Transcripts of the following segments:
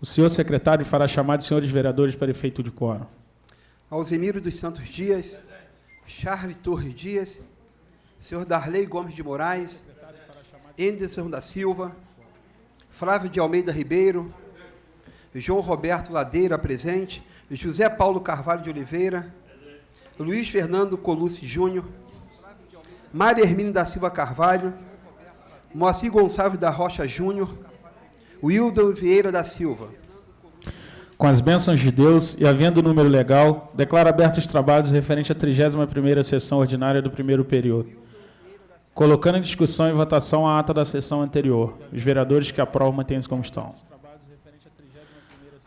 O senhor secretário fará chamar de senhores vereadores para efeito de quórum. Alzemiro dos Santos Dias, Charles Torres Dias, senhor Darley Gomes de Moraes, Anderson da Silva, Flávio de Almeida Ribeiro, João Roberto Ladeira, presente, José Paulo Carvalho de Oliveira, Luiz Fernando Colucci Júnior, Maria Hermínio da Silva Carvalho, Moacir Gonçalves da Rocha Júnior, Wildon Vieira da Silva. Com as bênçãos de Deus e havendo número legal, declaro abertos os trabalhos referentes à 31ª sessão ordinária do primeiro período. Colocando em discussão e votação a ata da sessão anterior. Os vereadores que aprovam mantêm-se como estão.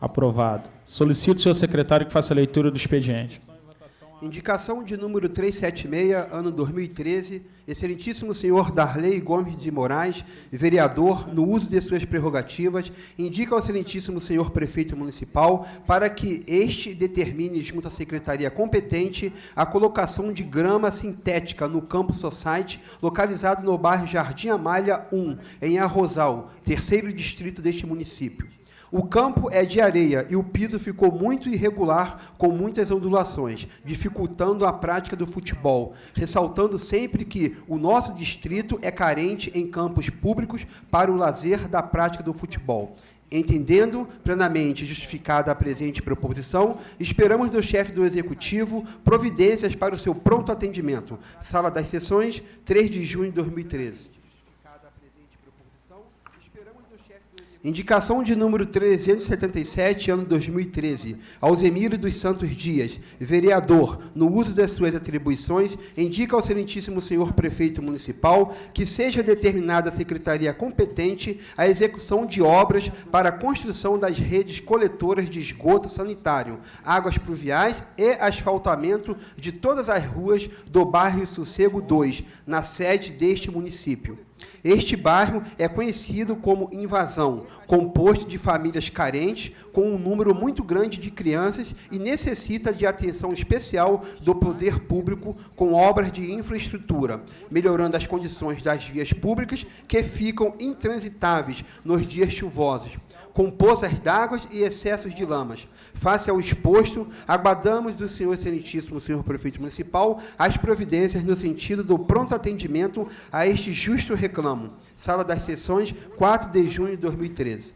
Aprovado. Solicito ao senhor secretário que faça a leitura do expediente. Indicação de número 376, ano 2013, excelentíssimo senhor Darley Gomes de Moraes, vereador, no uso de suas prerrogativas, indica ao excelentíssimo senhor prefeito municipal para que este determine, junto à secretaria competente, a colocação de grama sintética no Campo Society, localizado no bairro Jardim Amália 1, em Arrozal, terceiro distrito deste município. O campo é de areia e o piso ficou muito irregular, com muitas ondulações, dificultando a prática do futebol, ressaltando sempre que o nosso distrito é carente em campos públicos para o lazer da prática do futebol. Entendendo plenamente justificada a presente proposição, esperamos do chefe do Executivo providências para o seu pronto atendimento. Sala das Sessões, 3 de junho de 2013. Indicação de número 377, ano 2013, Alzemiro dos Santos Dias, vereador, no uso das suas atribuições, indica ao excelentíssimo senhor prefeito municipal que seja determinada a secretaria competente a execução de obras para a construção das redes coletoras de esgoto sanitário, águas pluviais e asfaltamento de todas as ruas do bairro Sossego 2, na sede deste município. Este bairro é conhecido como Invasão, composto de famílias carentes, com um número muito grande de crianças e necessita de atenção especial do poder público com obras de infraestrutura, melhorando as condições das vias públicas que ficam intransitáveis nos dias chuvosos, com poças d'água e excessos de lamas. Face ao exposto, aguardamos do senhor excelentíssimo senhor prefeito municipal as providências no sentido do pronto atendimento a este justo reclamo. Sala das Sessões, 4 de junho de 2013.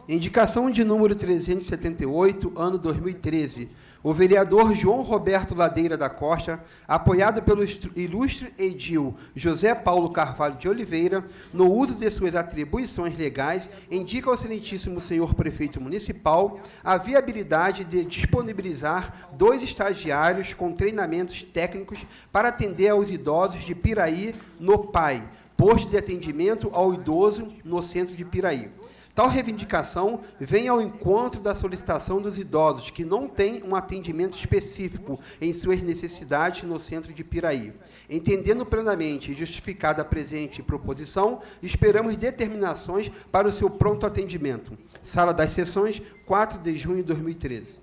Indicação de número 378, ano 2013. O vereador João Roberto Ladeira da Costa, apoiado pelo ilustre edil José Paulo Carvalho de Oliveira, no uso de suas atribuições legais, indica ao excelentíssimo senhor prefeito municipal a viabilidade de disponibilizar 2 estagiários com treinamentos técnicos para atender aos idosos de Piraí, no PAI, posto de atendimento ao idoso no centro de Piraí. Tal reivindicação vem ao encontro da solicitação dos idosos, que não têm um atendimento específico em suas necessidades no centro de Piraí. Entendendo plenamente e justificada a presente proposição, esperamos determinações para o seu pronto atendimento. Sala das Sessões, 4 de junho de 2013.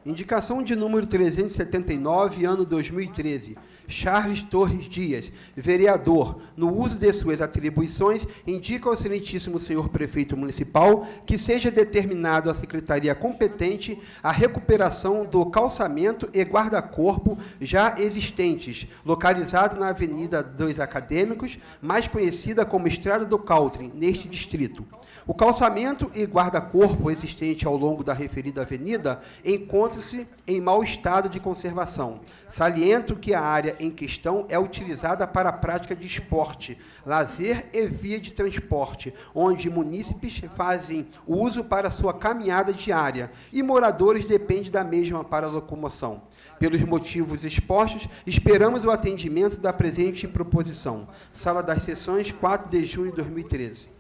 Indicação de número 379, ano 2013. Charles Torres Dias, vereador, no uso de suas atribuições, indica ao excelentíssimo senhor prefeito municipal que seja determinado à secretaria competente a recuperação do calçamento e guarda-corpo já existentes, localizado na Avenida dos Acadêmicos, mais conhecida como Estrada do Caltrim, neste distrito. O calçamento e guarda-corpo existente ao longo da referida avenida encontra-se em mau estado de conservação. Saliento que a área em questão é utilizada para a prática de esporte, lazer e via de transporte, onde munícipes fazem uso para sua caminhada diária e moradores dependem da mesma para a locomoção. Pelos motivos expostos, esperamos o atendimento da presente proposição. Sala das Sessões, 4 de junho de 2013.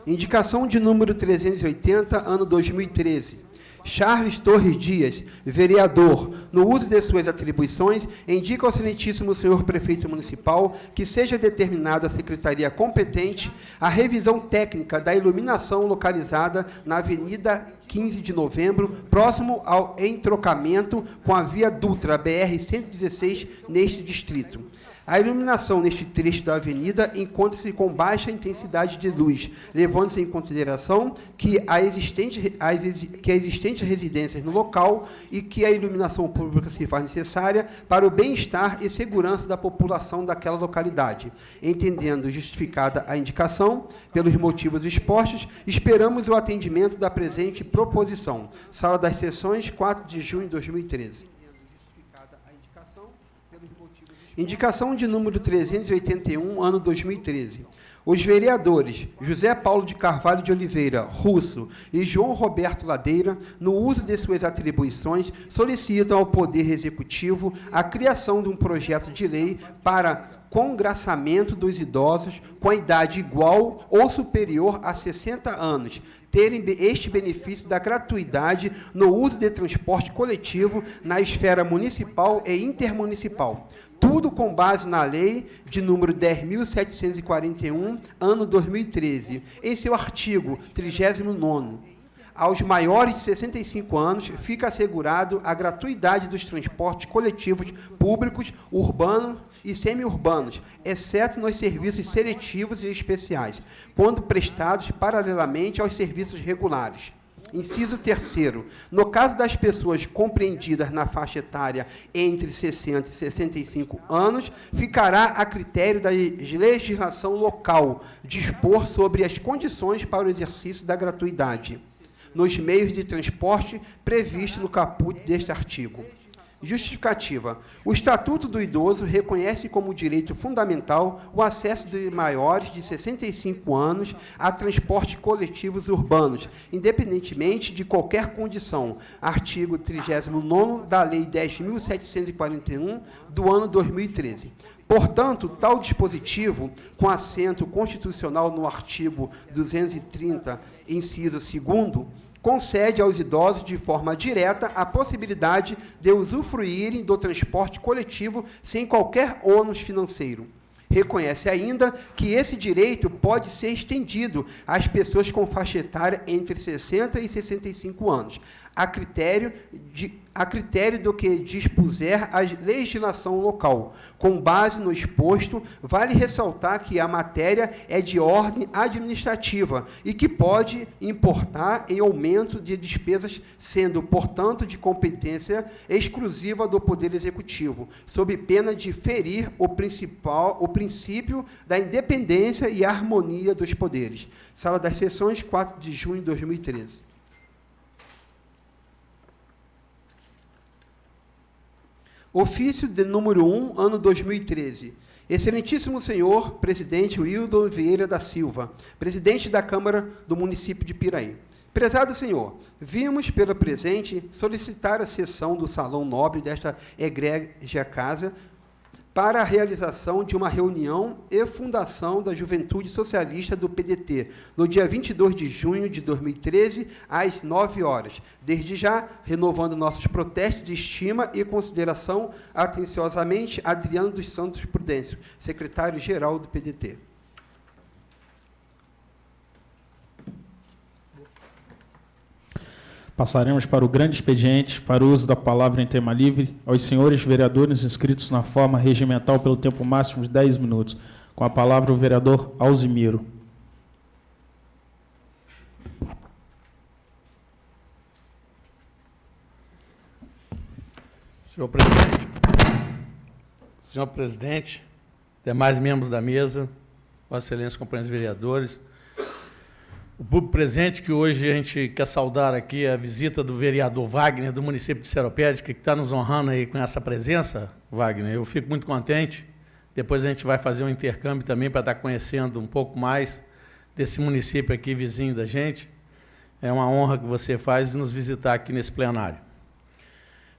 Indicação de número 380, ano 2013. Charles Torres Dias, vereador, no uso de suas atribuições, indica ao excelentíssimo senhor prefeito municipal que seja determinada a secretaria competente a revisão técnica da iluminação localizada na Avenida 15 de Novembro, próximo ao entrocamento com a Via Dutra, BR-116, neste distrito. A iluminação neste trecho da avenida encontra-se com baixa intensidade de luz, levando-se em consideração que há existentes residências no local e que a iluminação pública se faz necessária para o bem-estar e segurança da população daquela localidade. Entendendo justificada a indicação, pelos motivos expostos, esperamos o atendimento da presente proposição. Sala das Sessões, 4 de junho de 2013. Indicação de número 381, ano 2013. Os vereadores José Paulo de Carvalho de Oliveira, Russo, e João Roberto Ladeira, no uso de suas atribuições, solicitam ao Poder Executivo a criação de um projeto de lei para congraçamento dos idosos com a idade igual ou superior a 60 anos, terem este benefício da gratuidade no uso de transporte coletivo na esfera municipal e intermunicipal. Tudo com base na lei de número 10.741, ano 2013, em seu artigo 39º. Aos maiores de 65 anos, fica assegurado a gratuidade dos transportes coletivos públicos, urbanos e semi-urbanos, exceto nos serviços seletivos e especiais, quando prestados paralelamente aos serviços regulares. Inciso 3º. No caso das pessoas compreendidas na faixa etária entre 60 e 65 anos, ficará a critério da legislação local dispor sobre as condições para o exercício da gratuidade nos meios de transporte previsto no caput deste artigo. Justificativa. O Estatuto do Idoso reconhece como direito fundamental o acesso de maiores de 65 anos a transportes coletivos urbanos, independentemente de qualquer condição. Artigo 39º da Lei 10.741, do ano 2013. Portanto, tal dispositivo, com assento constitucional no artigo 230, inciso 2º, concede aos idosos, de forma direta, a possibilidade de usufruírem do transporte coletivo sem qualquer ônus financeiro. Reconhece ainda que esse direito pode ser estendido às pessoas com faixa etária entre 60 e 65 anos, a critério do que dispuser a legislação local. Com base no exposto, vale ressaltar que a matéria é de ordem administrativa e que pode importar em aumento de despesas, sendo, portanto, de competência exclusiva do Poder Executivo, sob pena de ferir o princípio da independência e harmonia dos poderes. Sala das Sessões, 4 de junho de 2013. Ofício de número 1, ano 2013. Excelentíssimo senhor presidente Wildon Vieira da Silva, presidente da Câmara do município de Piraí. Prezado senhor, vimos pela presente solicitar a sessão do Salão Nobre desta egrégia casa para a realização de uma reunião e fundação da Juventude Socialista do PDT, no dia 22 de junho de 2013, às 9 horas. Desde já, renovando nossos protestos de estima e consideração, atenciosamente, Adriano dos Santos Prudêncio, secretário-geral do PDT. Passaremos para o grande expediente, para o uso da palavra em tema livre, aos senhores vereadores inscritos na forma regimental pelo tempo máximo de 10 minutos. Com a palavra o vereador Alzimiro. Senhor presidente, demais membros da mesa, Vossa Excelência, companheiros vereadores, o público presente, que hoje a gente quer saudar aqui a visita do vereador Wagner, do município de Seropédica, que está nos honrando aí com essa presença, Wagner. Eu fico muito contente. Depois a gente vai fazer um intercâmbio também para estar conhecendo um pouco mais desse município aqui, vizinho da gente. É uma honra que você faz nos visitar aqui nesse plenário.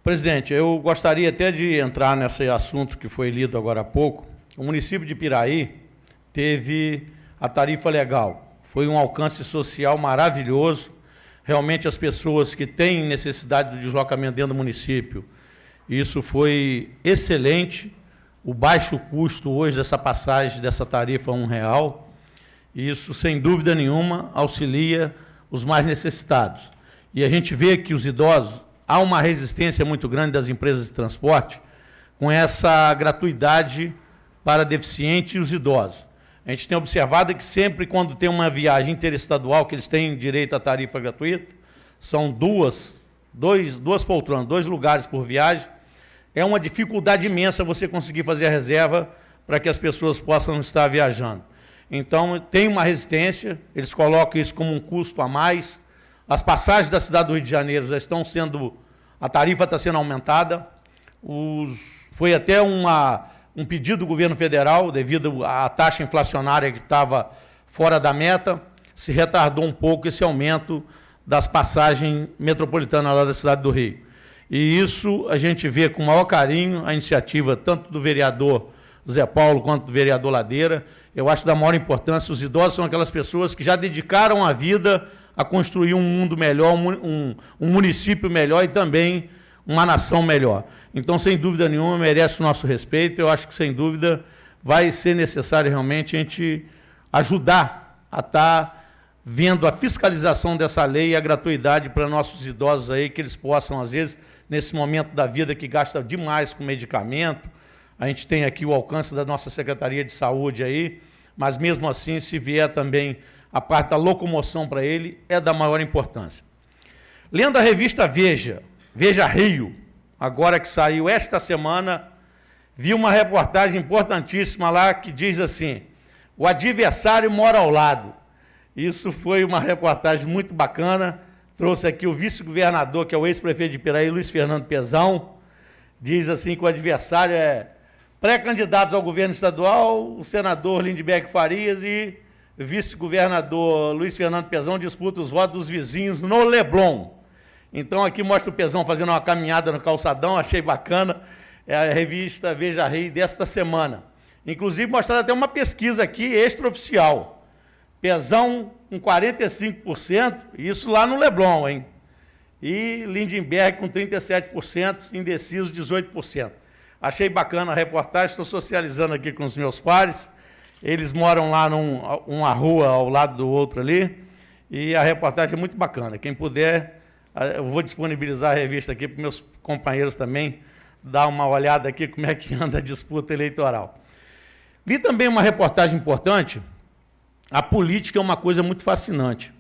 Presidente, eu gostaria até de entrar nesse assunto que foi lido agora há pouco. O município de Piraí teve a tarifa legal. Foi um alcance social maravilhoso. realmente as pessoas que têm necessidade do deslocamento dentro do município. Isso foi excelente, o baixo custo hoje dessa passagem, dessa tarifa R$1, isso, sem dúvida nenhuma, auxilia os mais necessitados. E a gente vê que os idosos, há uma resistência muito grande das empresas de transporte com essa gratuidade para deficientes e os idosos. A gente tem observado que sempre quando tem uma viagem interestadual, que eles têm direito à tarifa gratuita, são duas poltronas, 2 lugares por viagem, é uma dificuldade imensa você conseguir fazer a reserva para que as pessoas possam estar viajando. Então, tem uma resistência, eles colocam isso como um custo a mais. As passagens da cidade do Rio de Janeiro já estão sendo, a tarifa está sendo aumentada. Foi até um pedido do governo federal, devido à taxa inflacionária que estava fora da meta, se retardou um pouco esse aumento das passagens metropolitanas lá da cidade do Rio. E isso a gente vê com o maior carinho a iniciativa tanto do vereador Zé Paulo quanto do vereador Ladeira. Eu acho da maior importância. Os idosos são aquelas pessoas que já dedicaram a vida a construir um mundo melhor, um município melhor e também uma nação melhor. Então, sem dúvida nenhuma, merece o nosso respeito. Eu acho que, sem dúvida, vai ser necessário realmente a gente ajudar a estar vendo a fiscalização dessa lei e a gratuidade para nossos idosos aí, que eles possam, às vezes, nesse momento da vida que gasta demais com medicamento. A gente tem aqui o alcance da nossa Secretaria de Saúde aí, mas mesmo assim, se vier também a parte da locomoção para ele, é da maior importância. Lendo a revista Veja Rio, agora que saiu esta semana, vi uma reportagem importantíssima lá que diz assim: o adversário mora ao lado. Isso foi uma reportagem muito bacana. Trouxe aqui o vice-governador, que é o ex-prefeito de Piraí, Luiz Fernando Pezão. Diz assim que o adversário é pré-candidatos ao governo estadual, o senador Lindbergh Farias e vice-governador Luiz Fernando Pezão disputa os votos dos vizinhos no Leblon. Então, aqui mostra o Pezão fazendo uma caminhada no calçadão, achei bacana. É a revista Veja Rio desta semana. Inclusive, mostraram até uma pesquisa aqui extraoficial. Pezão com 45%, isso lá no Leblon, hein? E Lindbergh com 37%, indeciso 18%. Achei bacana a reportagem, estou socializando aqui com os meus pares. Eles moram lá numa rua ao lado do outro ali, e a reportagem é muito bacana. Quem puder, eu vou disponibilizar a revista aqui para meus companheiros também dar uma olhada aqui como é que anda a disputa eleitoral. Li também uma reportagem importante. A política é uma coisa muito fascinante.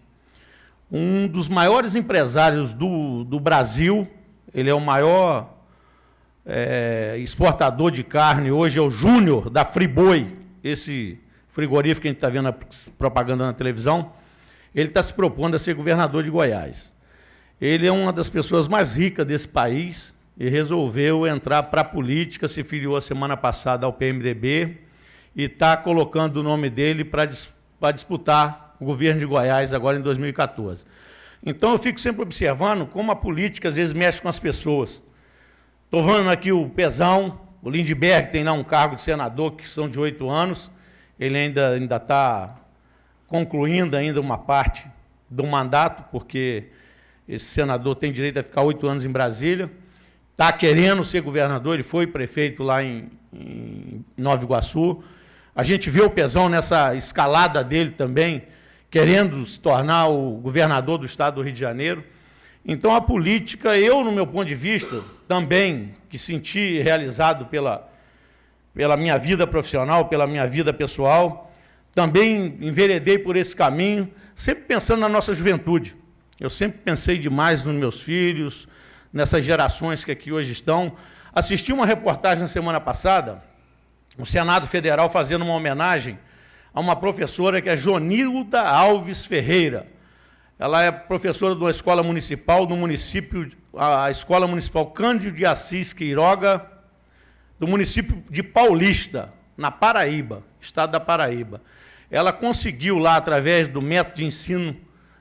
Um dos maiores empresários do Brasil, ele é o maior exportador de carne, hoje é o Júnior da Friboi, esse frigorífico que a gente está vendo a propaganda na televisão. Ele está se propondo a ser governador de Goiás. Ele é uma das pessoas mais ricas desse país e resolveu entrar para a política, se filiou a semana passada ao PMDB e está colocando o nome dele para disputar o governo de Goiás agora em 2014. Então, eu fico sempre observando como a política, às vezes, mexe com as pessoas. Estou vendo aqui o Pezão, o Lindbergh tem lá um cargo de senador, que são de 8 anos, ele ainda está concluindo ainda uma parte do mandato, porque esse senador tem direito a ficar 8 anos em Brasília, está querendo ser governador, ele foi prefeito lá em Nova Iguaçu. A gente vê o Pezão nessa escalada dele também, querendo se tornar o governador do estado do Rio de Janeiro. Então, a política, eu, no meu ponto de vista, também, que senti realizado pela minha vida profissional, pela minha vida pessoal, também enveredei por esse caminho, sempre pensando na nossa juventude. Eu sempre pensei demais nos meus filhos, nessas gerações que aqui hoje estão. Assisti uma reportagem na semana passada, o Senado Federal fazendo uma homenagem a uma professora que é Jonilda Alves Ferreira. Ela é professora de uma escola municipal, do município, a Escola Municipal Cândido de Assis Queiroga, do município de Paulista, na Paraíba, estado da Paraíba. Ela conseguiu lá, através do método de ensino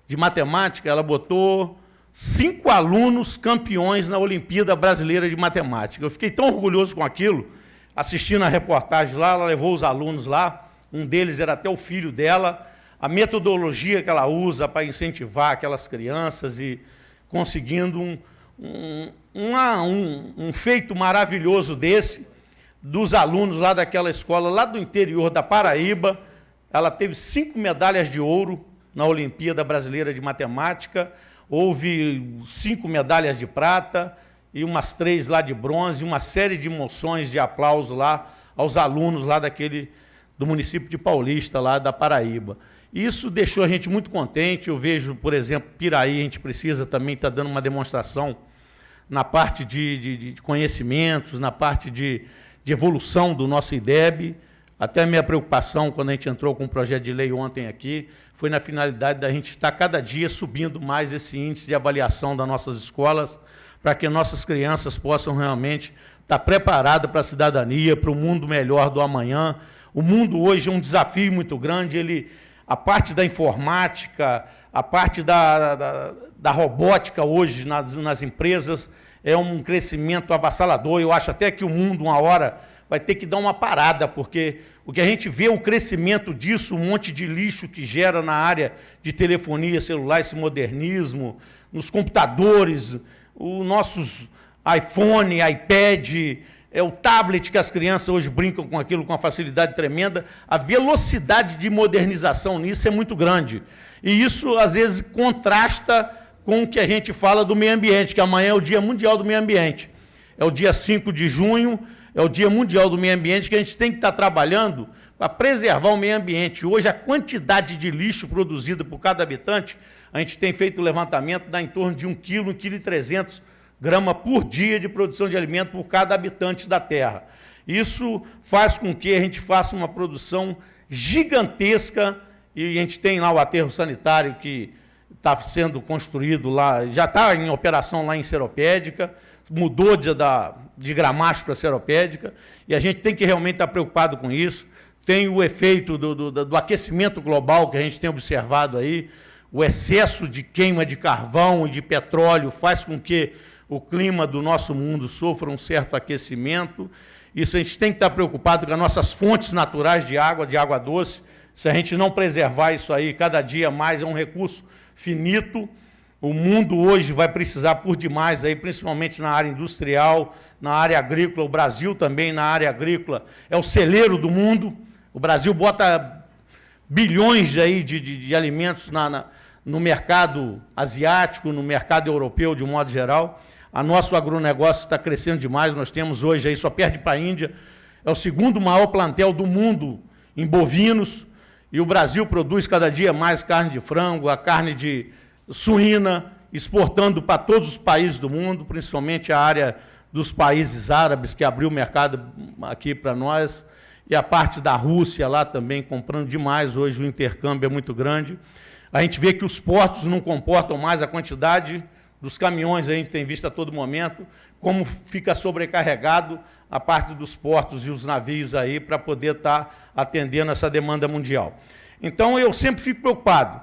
de matemática, ela botou 5 alunos campeões na Olimpíada Brasileira de Matemática. Eu fiquei tão orgulhoso com aquilo, assistindo a reportagem lá, ela levou os alunos lá, um deles era até o filho dela, a metodologia que ela usa para incentivar aquelas crianças e conseguindo um feito maravilhoso desse, dos alunos lá daquela escola, lá do interior da Paraíba. Ela teve 5 medalhas de ouro na Olimpíada Brasileira de Matemática, houve 5 medalhas de prata e umas 3 lá de bronze, uma série de moções de aplauso lá aos alunos lá do município de Paulista, lá da Paraíba. Isso deixou a gente muito contente. Eu vejo, por exemplo, Piraí, a gente precisa também estar dando uma demonstração na parte de conhecimentos, na parte de evolução do nosso IDEB. Até a minha preocupação, quando a gente entrou com o projeto de lei ontem aqui, foi na finalidade da gente estar cada dia subindo mais esse índice de avaliação das nossas escolas, para que nossas crianças possam realmente estar preparadas para a cidadania, para o mundo melhor do amanhã. O mundo hoje é um desafio muito grande, a parte da informática, a parte da robótica hoje nas empresas é um crescimento avassalador. Eu acho até que o mundo, uma hora, vai ter que dar uma parada, porque o que a gente vê, o crescimento disso, um monte de lixo que gera na área de telefonia celular, esse modernismo, nos computadores, os nossos iPhone, iPad, o tablet que as crianças hoje brincam com aquilo com uma facilidade tremenda. A velocidade de modernização nisso é muito grande. E isso, às vezes, contrasta com o que a gente fala do meio ambiente, que amanhã é o Dia Mundial do Meio Ambiente. É o dia 5 de junho, é o Dia Mundial do Meio Ambiente, que a gente tem que estar trabalhando para preservar o meio ambiente. Hoje, a quantidade de lixo produzida por cada habitante, a gente tem feito o levantamento, dá em torno de 1,3 kg por dia de produção de alimento por cada habitante da Terra. Isso faz com que a gente faça uma produção gigantesca, e a gente tem lá o aterro sanitário que está sendo construído lá, já está em operação lá em Seropédica, mudou de Gramacho para Seropédica, e a gente tem que realmente estar preocupado com isso. Tem o efeito do aquecimento global que a gente tem observado aí, o excesso de queima de carvão e de petróleo faz com que o clima do nosso mundo sofra um certo aquecimento. Isso a gente tem que estar preocupado com as nossas fontes naturais de água doce. Se a gente não preservar isso aí, cada dia mais é um recurso finito. O mundo hoje vai precisar por demais, aí, principalmente na área industrial, na área agrícola. O Brasil também, na área agrícola, é o celeiro do mundo. O Brasil bota bilhões aí de alimentos no mercado asiático, no mercado europeu, de um modo geral. O nosso agronegócio está crescendo demais. Nós temos hoje, aí, só perde para a Índia, é o 2º maior plantel do mundo em bovinos, e o Brasil produz cada dia mais carne de frango, a carne de suína, exportando para todos os países do mundo, principalmente a área dos países árabes, que abriu o mercado aqui para nós, e a parte da Rússia lá também, comprando demais. Hoje o intercâmbio é muito grande. A gente vê que os portos não comportam mais a quantidade dos caminhões, a gente tem visto a todo momento, como fica sobrecarregado a parte dos portos e os navios aí para poder estar atendendo essa demanda mundial. Então, eu sempre fico preocupado.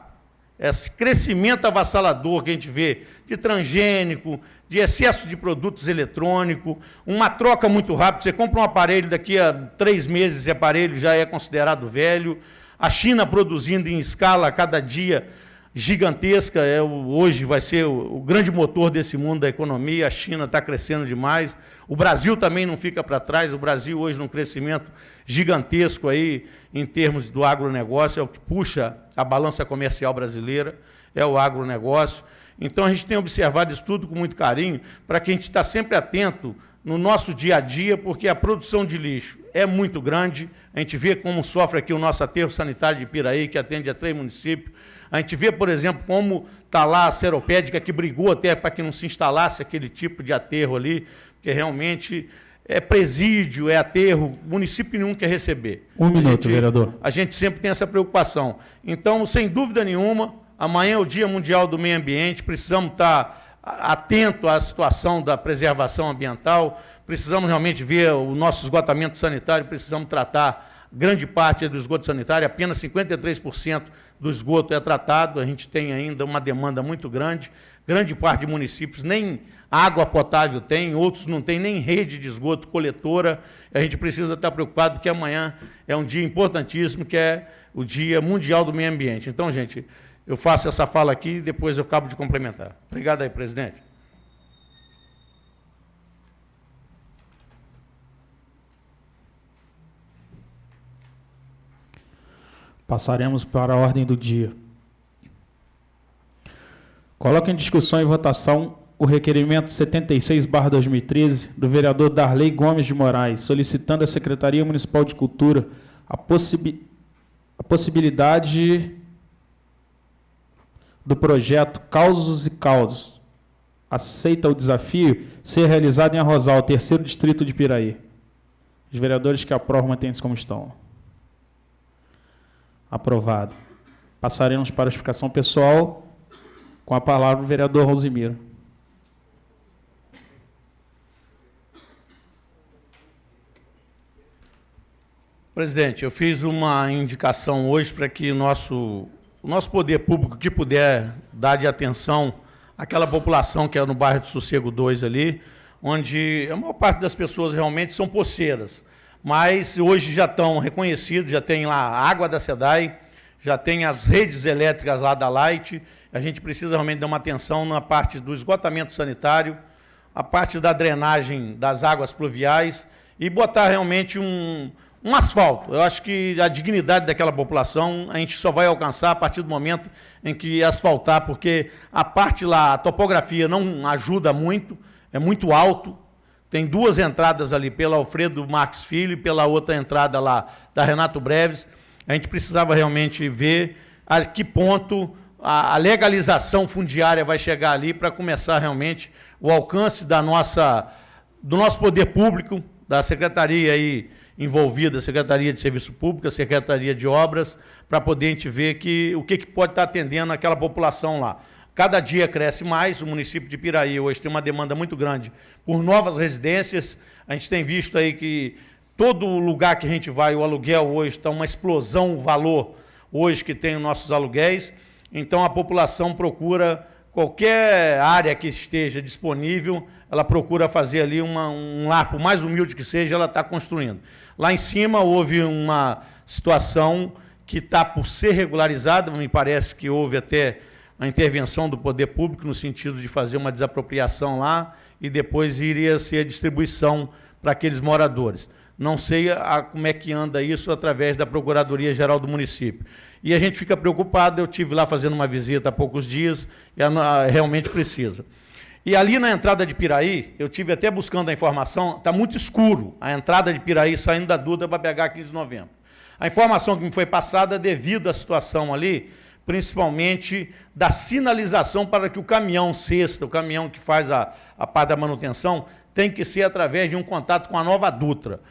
Esse crescimento avassalador que a gente vê de transgênico, de excesso de produtos eletrônicos, uma troca muito rápida. Você compra um aparelho, daqui a 3 meses esse aparelho já é considerado velho. A China produzindo em escala cada dia gigantesca, hoje vai ser o grande motor desse mundo da economia. A China está crescendo demais. O Brasil também não fica para trás. O Brasil hoje num crescimento gigantesco aí, em termos do agronegócio, é o que puxa a balança comercial brasileira, é o agronegócio. Então, a gente tem observado isso tudo com muito carinho, para que a gente está sempre atento no nosso dia a dia, porque a produção de lixo é muito grande. A gente vê como sofre aqui o nosso aterro sanitário de Piraí, que atende a 3 municípios. A gente vê, por exemplo, como está lá a Seropédica, que brigou até para que não se instalasse aquele tipo de aterro ali, porque realmente é presídio, é aterro, município nenhum quer receber. Um minuto, vereador. A gente sempre tem essa preocupação. Então, sem dúvida nenhuma, amanhã é o Dia Mundial do Meio Ambiente, precisamos estar atentos à situação da preservação ambiental, precisamos realmente ver o nosso esgotamento sanitário, precisamos tratar grande parte é do esgoto sanitário, apenas 53% do esgoto é tratado, a gente tem ainda uma demanda muito grande parte de municípios nem água potável tem, outros não têm nem rede de esgoto coletora, a gente precisa estar preocupado porque amanhã é um dia importantíssimo, que é o Dia Mundial do Meio Ambiente. Então, gente, eu faço essa fala aqui e depois eu acabo de complementar. Obrigado aí, presidente. Passaremos para a ordem do dia. Coloco em discussão e votação o requerimento 76/2013 do vereador Darley Gomes de Moraes, solicitando à Secretaria Municipal de Cultura a possibilidade do projeto Causos e Causos. Aceita o desafio ser realizado em Arrozal, terceiro distrito de Piraí. Os vereadores que aprovam mantêm-se como estão. Aprovado. Passaremos para a explicação pessoal, com a palavra o vereador Rosimiro. Presidente, eu fiz uma indicação hoje para que o nosso poder público, que puder dar de atenção àquela população que é no bairro do Sossego 2 ali, onde a maior parte das pessoas realmente são poceiras, mas hoje já estão reconhecidos, já tem lá a água da SEDAI, já tem as redes elétricas lá da Light, a gente precisa realmente dar uma atenção na parte do esgotamento sanitário, a parte da drenagem das águas pluviais e botar realmente um asfalto. Eu acho que a dignidade daquela população a gente só vai alcançar a partir do momento em que asfaltar, porque a parte lá, a topografia não ajuda muito, é muito alto, tem duas entradas ali, pela Alfredo Marques Filho e pela outra entrada lá da Renato Breves. A gente precisava realmente ver a que ponto a legalização fundiária vai chegar ali para começar realmente o alcance do nosso poder público, da secretaria aí envolvida, Secretaria de Serviço Público, Secretaria de Obras, para poder a gente ver o que pode estar atendendo aquela população lá. Cada dia cresce mais, o município de Piraí hoje tem uma demanda muito grande por novas residências, a gente tem visto aí que todo lugar que a gente vai, o aluguel hoje está uma explosão, o valor hoje que tem os nossos aluguéis, então a população procura, qualquer área que esteja disponível, ela procura fazer ali um lar, por mais humilde que seja, ela está construindo. Lá em cima houve uma situação que está por ser regularizada, me parece que houve até a intervenção do poder público no sentido de fazer uma desapropriação lá e depois iria ser a distribuição para aqueles moradores. Não sei como é que anda isso através da Procuradoria-Geral do município. E a gente fica preocupado, eu estive lá fazendo uma visita há poucos dias, e realmente precisa. E ali na entrada de Piraí, eu estive até buscando a informação, está muito escuro a entrada de Piraí saindo da Duda para pegar 15 de novembro. A informação que me foi passada devido à situação ali, principalmente da sinalização para que o caminhão cesta, o caminhão que faz a parte da manutenção, tem que ser através de um contato com a nova Dutra,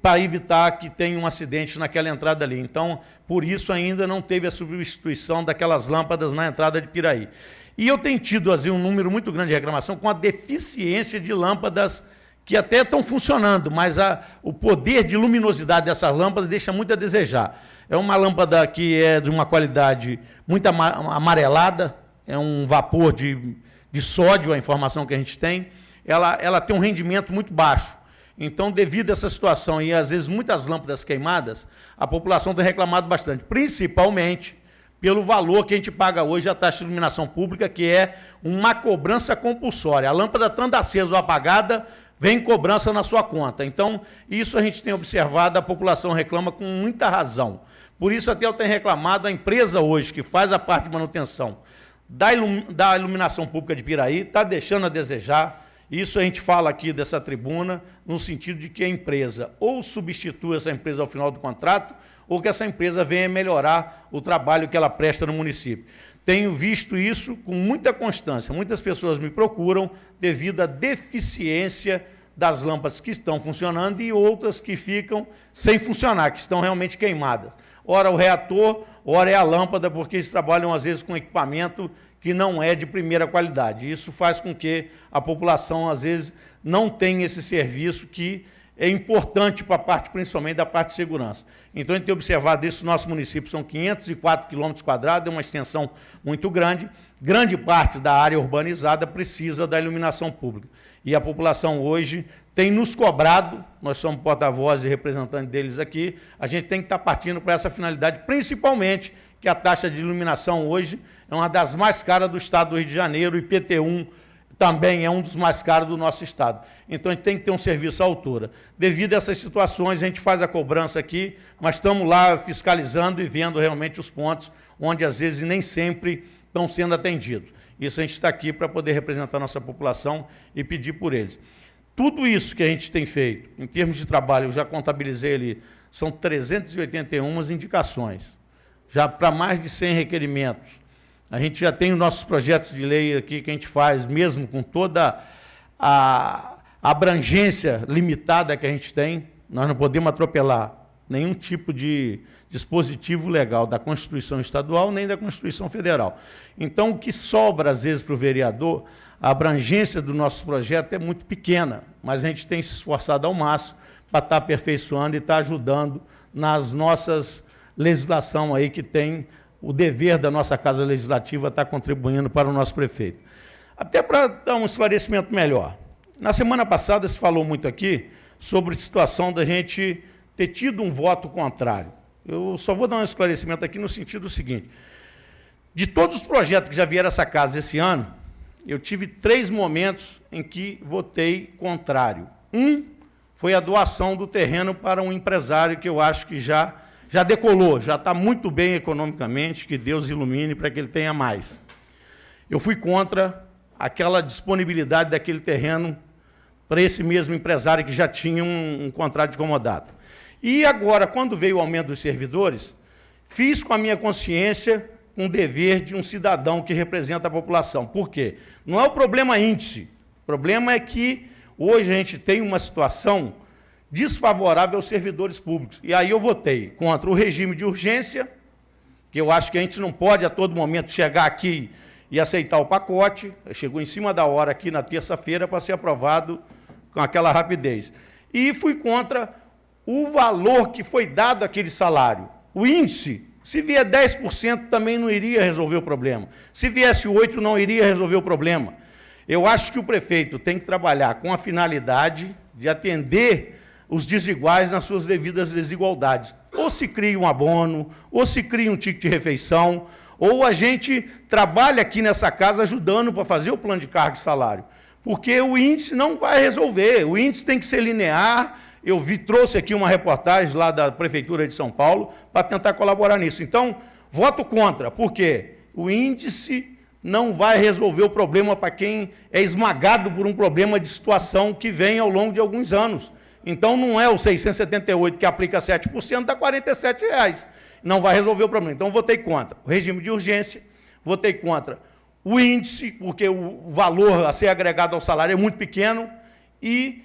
para evitar que tenha um acidente naquela entrada ali. Então, por isso ainda não teve a substituição daquelas lâmpadas na entrada de Piraí. E eu tenho tido assim, um número muito grande de reclamação com a deficiência de lâmpadas que até estão funcionando, mas o poder de luminosidade dessas lâmpadas deixa muito a desejar. É uma lâmpada que é de uma qualidade muito amarelada, é um vapor de sódio, a informação que a gente tem, ela tem um rendimento muito baixo. Então, devido a essa situação e, às vezes, muitas lâmpadas queimadas, a população tem reclamado bastante, principalmente pelo valor que a gente paga hoje a taxa de iluminação pública, que é uma cobrança compulsória. A lâmpada estando acesa ou apagada, vem cobrança na sua conta. Então, isso a gente tem observado, a população reclama com muita razão. Por isso, até eu tenho reclamado, a empresa hoje, que faz a parte de manutenção da iluminação pública de Piraí, está deixando a desejar. Isso a gente fala aqui dessa tribuna, no sentido de que a empresa ou substitua essa empresa ao final do contrato, ou que essa empresa venha melhorar o trabalho que ela presta no município. Tenho visto isso com muita constância. Muitas pessoas me procuram devido à deficiência das lâmpadas que estão funcionando e outras que ficam sem funcionar, que estão realmente queimadas. Ora o reator, ora é a lâmpada, porque eles trabalham, às vezes, com equipamento que não é de primeira qualidade. Isso faz com que a população, às vezes, não tenha esse serviço que é importante para a parte, principalmente da parte de segurança. Então, a gente tem observado isso, nosso município são 504 quilômetros quadrados, é uma extensão muito grande. Grande parte da área urbanizada precisa da iluminação pública. E a população hoje tem nos cobrado, nós somos porta-vozes e representantes deles aqui, a gente tem que estar partindo para essa finalidade, principalmente que a taxa de iluminação hoje é uma das mais caras do estado do Rio de Janeiro, o IPT1 também é um dos mais caros do nosso estado. Então, a gente tem que ter um serviço à altura. Devido a essas situações, a gente faz a cobrança aqui, mas estamos lá fiscalizando e vendo realmente os pontos onde, às vezes, nem sempre estão sendo atendidos. Isso a gente está aqui para poder representar a nossa população e pedir por eles. Tudo isso que a gente tem feito, em termos de trabalho, eu já contabilizei ali, são 381 indicações, já para mais de 100 requerimentos. A gente já tem os nossos projetos de lei aqui que a gente faz, mesmo com toda a abrangência limitada que a gente tem, nós não podemos atropelar nenhum tipo de dispositivo legal da Constituição Estadual nem da Constituição Federal. Então, o que sobra, às vezes, para o vereador, a abrangência do nosso projeto é muito pequena, mas a gente tem se esforçado ao máximo para estar aperfeiçoando e estar ajudando nas nossas legislação aí que tem o dever da nossa Casa Legislativa estar contribuindo para o nosso prefeito. Até para dar um esclarecimento melhor. Na semana passada se falou muito aqui sobre a situação da gente ter tido um voto contrário. Eu só vou dar um esclarecimento aqui no sentido seguinte. De todos os projetos que já vieram a essa casa esse ano, eu tive 3 momentos em que votei contrário. Um foi a doação do terreno para um empresário que eu acho que já decolou, já está muito bem economicamente, que Deus ilumine para que ele tenha mais. Eu fui contra aquela disponibilidade daquele terreno para esse mesmo empresário que já tinha um contrato de comodato. E agora, quando veio o aumento dos servidores, fiz com a minha consciência um dever de um cidadão que representa a população. Por quê? Não é o problema índice, o problema é que hoje a gente tem uma situação desfavorável aos servidores públicos. E aí eu votei contra o regime de urgência, que eu acho que a gente não pode a todo momento chegar aqui e aceitar o pacote. Chegou em cima da hora aqui na terça-feira para ser aprovado com aquela rapidez. E fui contra o valor que foi dado àquele salário. O índice, se vier 10%, também não iria resolver o problema. Se viesse 8%, não iria resolver o problema. Eu acho que o prefeito tem que trabalhar com a finalidade de atender os desiguais nas suas devidas desigualdades. Ou se cria um abono, ou se cria um ticket de refeição, ou a gente trabalha aqui nessa casa ajudando para fazer o plano de carga e salário. Porque o índice não vai resolver, o índice tem que ser linear. Eu trouxe aqui uma reportagem lá da Prefeitura de São Paulo para tentar colaborar nisso. Então, voto contra, porque o índice não vai resolver o problema para quem é esmagado por um problema de situação que vem ao longo de alguns anos. Então, não é o 678 que aplica 7%, dá R$ 47,00. Não vai resolver o problema. Então, votei contra o regime de urgência, votei contra o índice, porque o valor a ser agregado ao salário é muito pequeno, e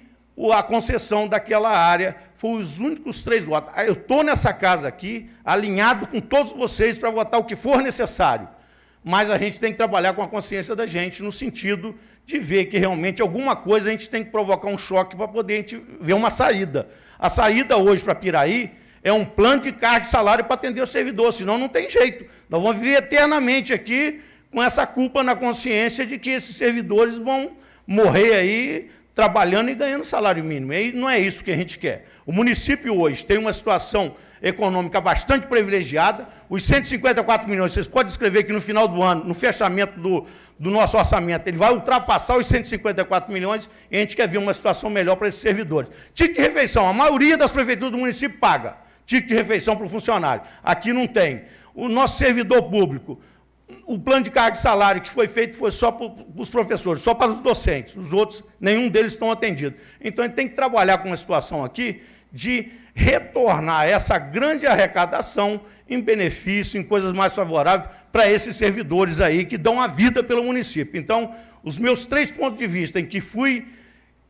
a concessão daquela área. Foram os únicos 3 votos. Eu estou nessa casa aqui, alinhado com todos vocês para votar o que for necessário. Mas a gente tem que trabalhar com a consciência da gente, no sentido de ver que realmente alguma coisa a gente tem que provocar um choque para poder a gente ver uma saída. A saída hoje para Piraí é um plano de carga e salário para atender o servidor, senão não tem jeito. Nós vamos viver eternamente aqui com essa culpa na consciência de que esses servidores vão morrer aí trabalhando e ganhando salário mínimo. E não é isso que a gente quer. O município hoje tem uma situação econômica bastante privilegiada. Os 154 milhões, vocês podem escrever que no final do ano, no fechamento do nosso orçamento, ele vai ultrapassar os 154 milhões e a gente quer ver uma situação melhor para esses servidores. Ticket de refeição, a maioria das prefeituras do município paga ticket de refeição para o funcionário. Aqui não tem. O nosso servidor público, o plano de carga e salário que foi feito foi só para os professores, só para os docentes. Os outros, nenhum deles estão atendidos. Então, a gente tem que trabalhar com uma situação aqui de retornar essa grande arrecadação em benefício, em coisas mais favoráveis para esses servidores aí que dão a vida pelo município. Então, os meus 3 pontos de vista em que fui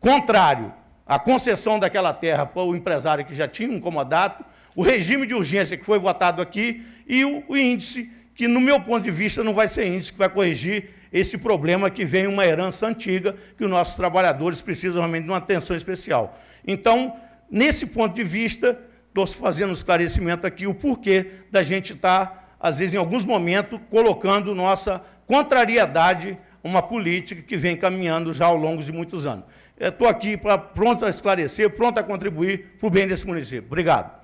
contrário à concessão daquela terra para o empresário que já tinha um comodato, o regime de urgência que foi votado aqui e o índice, que, no meu ponto de vista, não vai ser índice que vai corrigir esse problema que vem uma herança antiga, que os nossos trabalhadores precisam realmente de uma atenção especial. Então, nesse ponto de vista, estou fazendo um esclarecimento aqui, o porquê da gente estar, às vezes, em alguns momentos, colocando nossa contrariedade a uma política que vem caminhando já ao longo de muitos anos. Estou aqui pronto a esclarecer, pronto a contribuir para o bem desse município. Obrigado.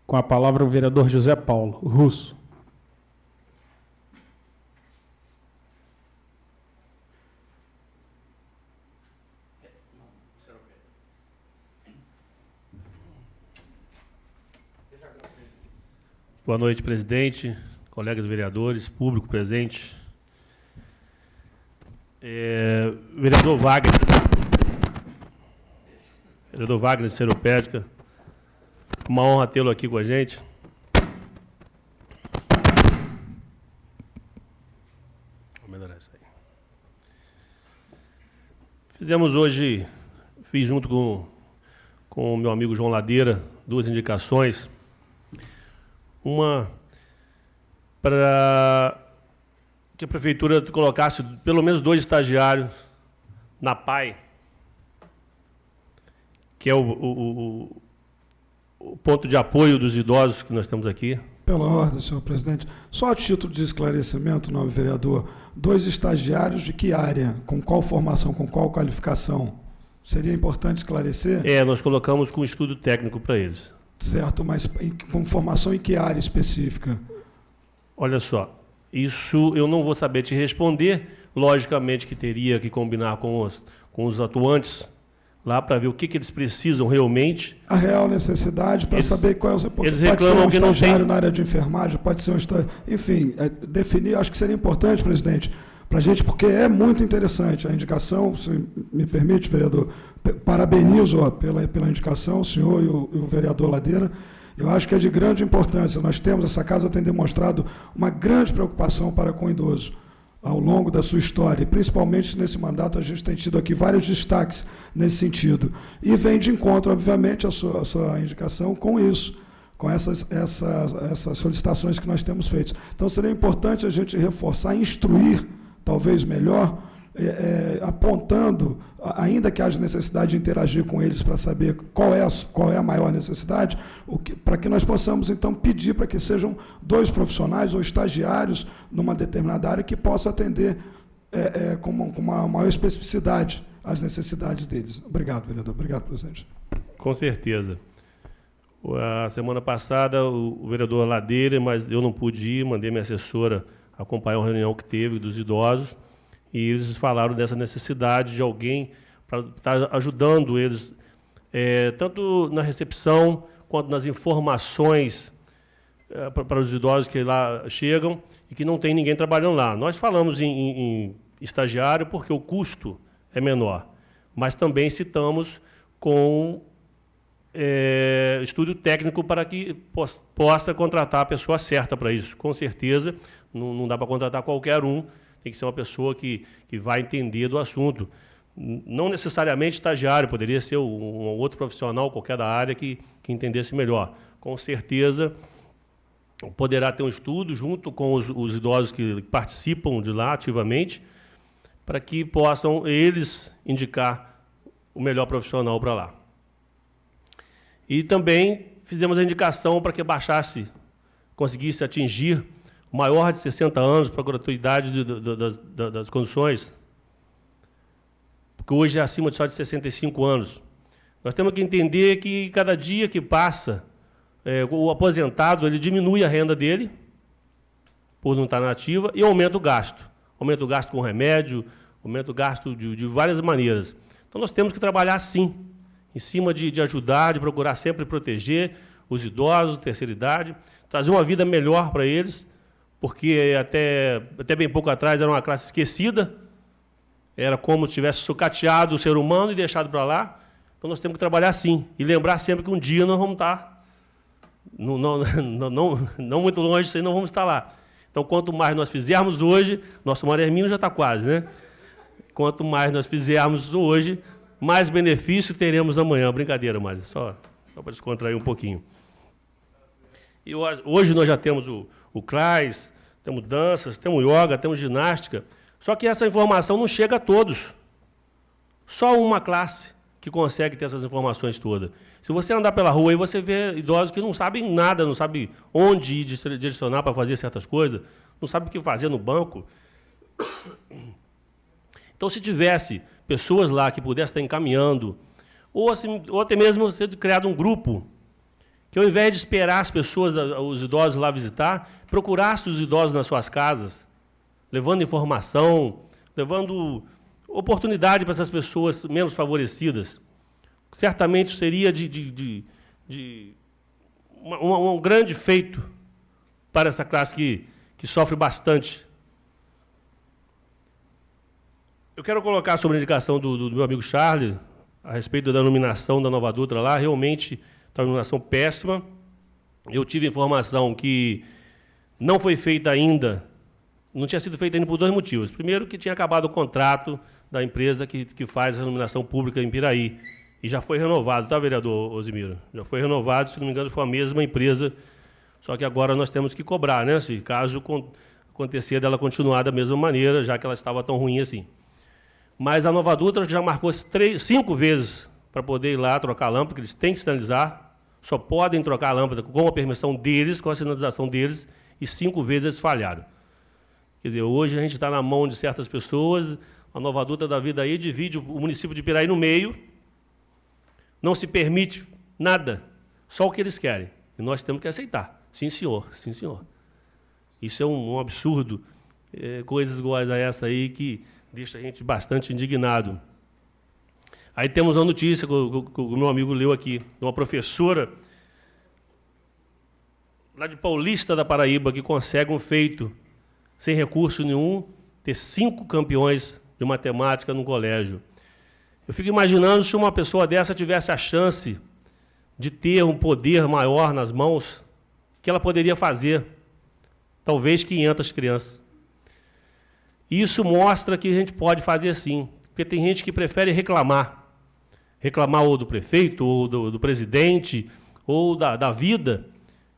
Com a palavra o vereador José Paulo Russo. Boa noite, presidente, colegas vereadores, público presente. Vereador Wagner Seropédica, uma honra tê-lo aqui com a gente. Vou melhorar isso aí. Fiz junto com o meu amigo João Ladeira, 2 indicações. Uma para que a prefeitura colocasse pelo menos 2 estagiários na PAI, que é o ponto de apoio dos idosos que nós temos aqui. Pela ordem, senhor presidente. Só a título de esclarecimento, nobre vereador, 2 estagiários de que área? Com qual formação, com qual qualificação? Seria importante esclarecer? Nós colocamos com estudo técnico para eles. Certo, mas com formação em que área específica? Olha só, isso eu não vou saber te responder. Logicamente que teria que combinar com os atuantes lá para ver o que eles precisam realmente. A real necessidade para saber qual é o... Eles pode ser um que não estagiário tem... na área de enfermagem, pode ser um estagiário... Enfim, definir, acho que seria importante, presidente, para a gente, porque é muito interessante a indicação, se me permite, vereador, parabenizo pela indicação, o senhor e o vereador Ladeira. Eu acho que é de grande importância. Essa casa tem demonstrado uma grande preocupação para com o idoso ao longo da sua história, e principalmente nesse mandato a gente tem tido aqui vários destaques nesse sentido. E vem de encontro, obviamente, a sua indicação com isso, com essas solicitações que nós temos feito. Então, seria importante a gente reforçar, instruir, talvez melhor, apontando, ainda que haja necessidade de interagir com eles para saber qual é a maior necessidade, para que nós possamos, então, pedir para que sejam 2 profissionais ou estagiários numa determinada área que possam atender com uma maior especificidade as necessidades deles. Obrigado, vereador. Obrigado, presidente. Com certeza. A semana passada, o vereador Ladeira, mas eu não pude ir, mandei minha assessora acompanhar uma reunião que teve dos idosos, e eles falaram dessa necessidade de alguém para estar ajudando eles, tanto na recepção, quanto nas informações para os idosos que lá chegam e que não tem ninguém trabalhando lá. Nós falamos em estagiário porque o custo é menor, mas também citamos com estudo técnico para que possa contratar a pessoa certa para isso. Com certeza, não dá para contratar qualquer um, tem que ser uma pessoa que vai entender do assunto. Não necessariamente estagiário, poderia ser um outro profissional, qualquer da área, que entendesse melhor. Com certeza, poderá ter um estudo junto com os idosos que participam de lá ativamente, para que possam eles indicar o melhor profissional para lá. E também fizemos a indicação para que conseguisse atingir o maior de 60 anos para a gratuidade das condições, porque hoje é acima só de 65 anos. Nós temos que entender que cada dia que passa, o aposentado ele diminui a renda dele, por não estar na ativa, e aumenta o gasto. Aumenta o gasto com remédio, aumenta o gasto de várias maneiras. Então, nós temos que trabalhar assim, em cima de ajudar, de procurar sempre proteger os idosos, terceira idade, trazer uma vida melhor para eles, porque até bem pouco atrás era uma classe esquecida, era como se tivesse sucateado o ser humano e deixado para lá. Então, nós temos que trabalhar assim, e lembrar sempre que um dia nós vamos estar, não muito longe, nós vamos estar lá. Então, quanto mais nós fizermos hoje, nosso Marermino já está quase, né? Quanto mais nós fizermos hoje, mais benefício teremos amanhã. Brincadeira, Mário, só para descontrair um pouquinho. E hoje nós já temos o CRAS, temos danças, temos yoga, temos ginástica. Só que essa informação não chega a todos. Só uma classe que consegue ter essas informações todas. Se você andar pela rua e você vê idosos que não sabem nada, não sabem onde ir direcionar para fazer certas coisas, não sabem o que fazer no banco. Então, se tivesse pessoas lá que pudessem estar encaminhando, ou até mesmo ser criado um grupo, que ao invés de esperar as pessoas, os idosos lá visitar, procurasse os idosos nas suas casas, levando informação, levando oportunidade para essas pessoas menos favorecidas. Certamente seria um grande feito para essa classe que sofre bastante. Eu quero colocar sobre a indicação do meu amigo Charles, a respeito da nominação da Nova Dutra lá, realmente está uma nominação péssima. Eu tive informação que não foi feita ainda, não tinha sido feita ainda por 2 motivos. Primeiro, que tinha acabado o contrato da empresa que faz a iluminação pública em Piraí. E já foi renovado, tá, vereador Osimiro? Já foi renovado, se não me engano, foi a mesma empresa, só que agora nós temos que cobrar, né? Se caso acontecer dela continuar da mesma maneira, já que ela estava tão ruim assim. Mas a Nova Dutra já marcou 5 vezes para poder ir lá trocar a lâmpada, que eles têm que sinalizar, só podem trocar a lâmpada com a permissão deles, com a sinalização deles, e 5 vezes eles falharam. Quer dizer, hoje a gente está na mão de certas pessoas, a Nova Dutra da vida aí divide o município de Piraí no meio, não se permite nada, só o que eles querem. E nós temos que aceitar. Sim, senhor, sim, senhor. Isso é um absurdo, coisas iguais a essa aí que deixa a gente bastante indignado. Aí temos uma notícia que o meu amigo leu aqui, de uma professora lá de Paulista da Paraíba, que consegue um feito, sem recurso nenhum, ter 5 campeões de matemática no colégio. Eu fico imaginando se uma pessoa dessa tivesse a chance de ter um poder maior nas mãos, o que ela poderia fazer? Talvez 500 crianças. Isso mostra que a gente pode fazer sim, porque tem gente que prefere reclamar. Reclamar ou do prefeito, ou do presidente, ou da vida,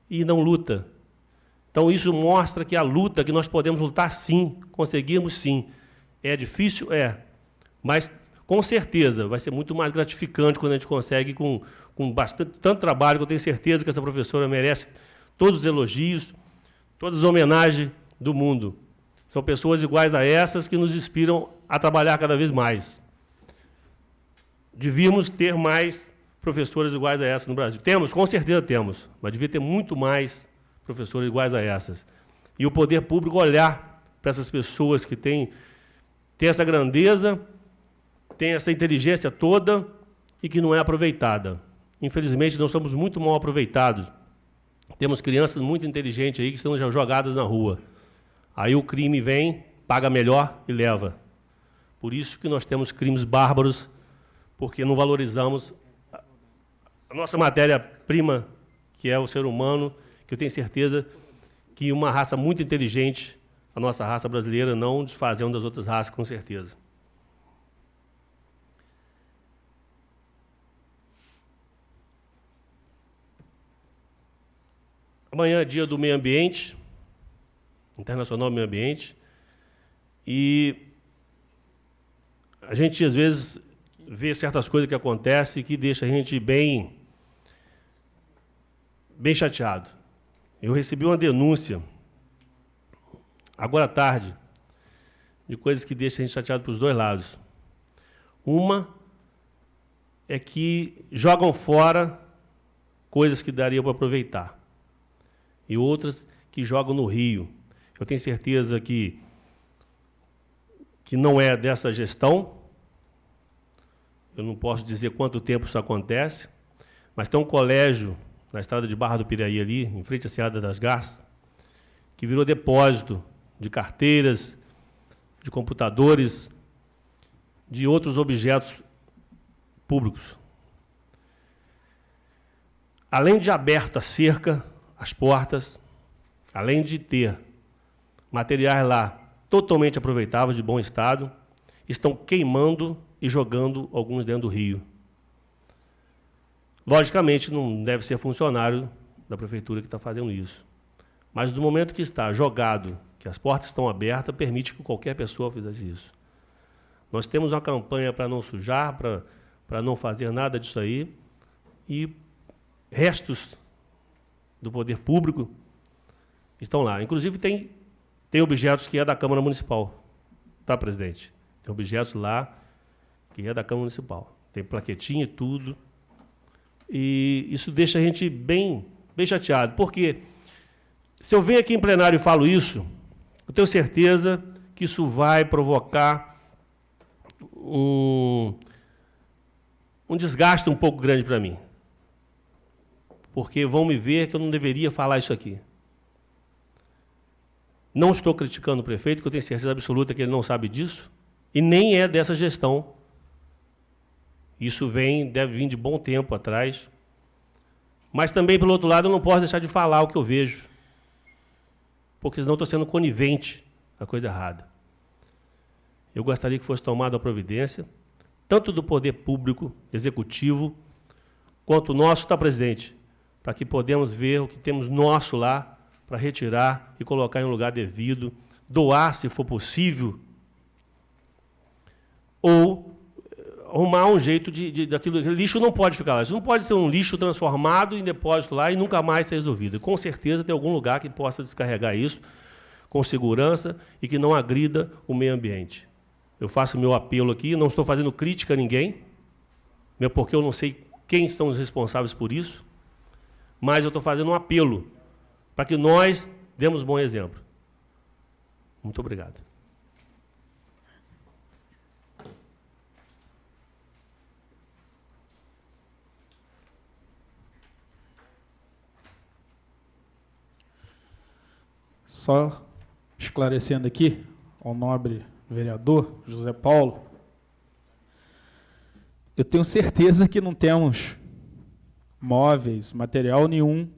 e não luta. Então, isso mostra que a luta, que nós podemos lutar sim, conseguimos sim. É difícil? É. Mas, com certeza, vai ser muito mais gratificante quando a gente consegue, com tanto trabalho, que eu tenho certeza que essa professora merece todos os elogios, todas as homenagens do mundo. São pessoas iguais a essas que nos inspiram a trabalhar cada vez mais. Devíamos ter mais professoras iguais a essas no Brasil. Temos, com certeza temos, mas devia ter muito mais professoras iguais a essas. E o poder público olhar para essas pessoas que têm essa grandeza, têm essa inteligência toda e que não é aproveitada. Infelizmente, nós somos muito mal aproveitados. Temos crianças muito inteligentes aí que estão já jogadas na rua. Aí o crime vem, paga melhor e leva. Por isso que nós temos crimes bárbaros, porque não valorizamos a nossa matéria-prima, que é o ser humano, que eu tenho certeza que uma raça muito inteligente, a nossa raça brasileira, não desfazendo das outras raças, com certeza. Amanhã é dia do meio ambiente, Internacional do Meio Ambiente, e a gente, às vezes, vê certas coisas que acontecem que deixam a gente bem chateado. Eu recebi uma denúncia, agora à tarde, de coisas que deixam a gente chateado para os dois lados. Uma é que jogam fora coisas que daria para aproveitar, e outras que jogam no rio. Eu tenho certeza que não é dessa gestão. Eu não posso dizer quanto tempo isso acontece, mas tem um colégio na estrada de Barra do Piraí ali, em frente à Serra das Garças, que virou depósito de carteiras, de computadores, de outros objetos públicos. Além de aberta a cerca, as portas, além de ter materiais lá totalmente aproveitáveis, de bom estado, estão queimando e jogando alguns dentro do rio. Logicamente, não deve ser funcionário da prefeitura que está fazendo isso. Mas, do momento que está jogado, que as portas estão abertas, permite que qualquer pessoa fizesse isso. Nós temos uma campanha para não sujar, para não fazer nada disso aí, e restos do poder público estão lá. Inclusive, tem objetos que é da Câmara Municipal, tá, presidente? Tem objetos lá que é da Câmara Municipal. Tem plaquetinha e tudo. E isso deixa a gente bem chateado, porque se eu venho aqui em plenário e falo isso, eu tenho certeza que isso vai provocar um desgaste um pouco grande para mim. Porque vão me ver que eu não deveria falar isso aqui. Não estou criticando o prefeito, que eu tenho certeza absoluta que ele não sabe disso, e nem é dessa gestão. Isso deve vir de bom tempo atrás. Mas também, pelo outro lado, eu não posso deixar de falar o que eu vejo, porque senão estou sendo conivente à coisa errada. Eu gostaria que fosse tomada a providência, tanto do poder público, executivo, quanto nosso, tá, presidente? Para que podemos ver o que temos nosso lá, para retirar e colocar em um lugar devido, doar, se for possível, ou arrumar um jeito daquilo. Lixo não pode ficar lá. Isso não pode ser um lixo transformado em depósito lá e nunca mais ser resolvido. Com certeza tem algum lugar que possa descarregar isso com segurança e que não agrida o meio ambiente. Eu faço meu apelo aqui, não estou fazendo crítica a ninguém, mesmo porque eu não sei quem são os responsáveis por isso, mas eu estou fazendo um apelo para que nós demos bom exemplo. Muito obrigado. Só esclarecendo aqui ao nobre vereador José Paulo, eu tenho certeza que não temos móveis, material nenhum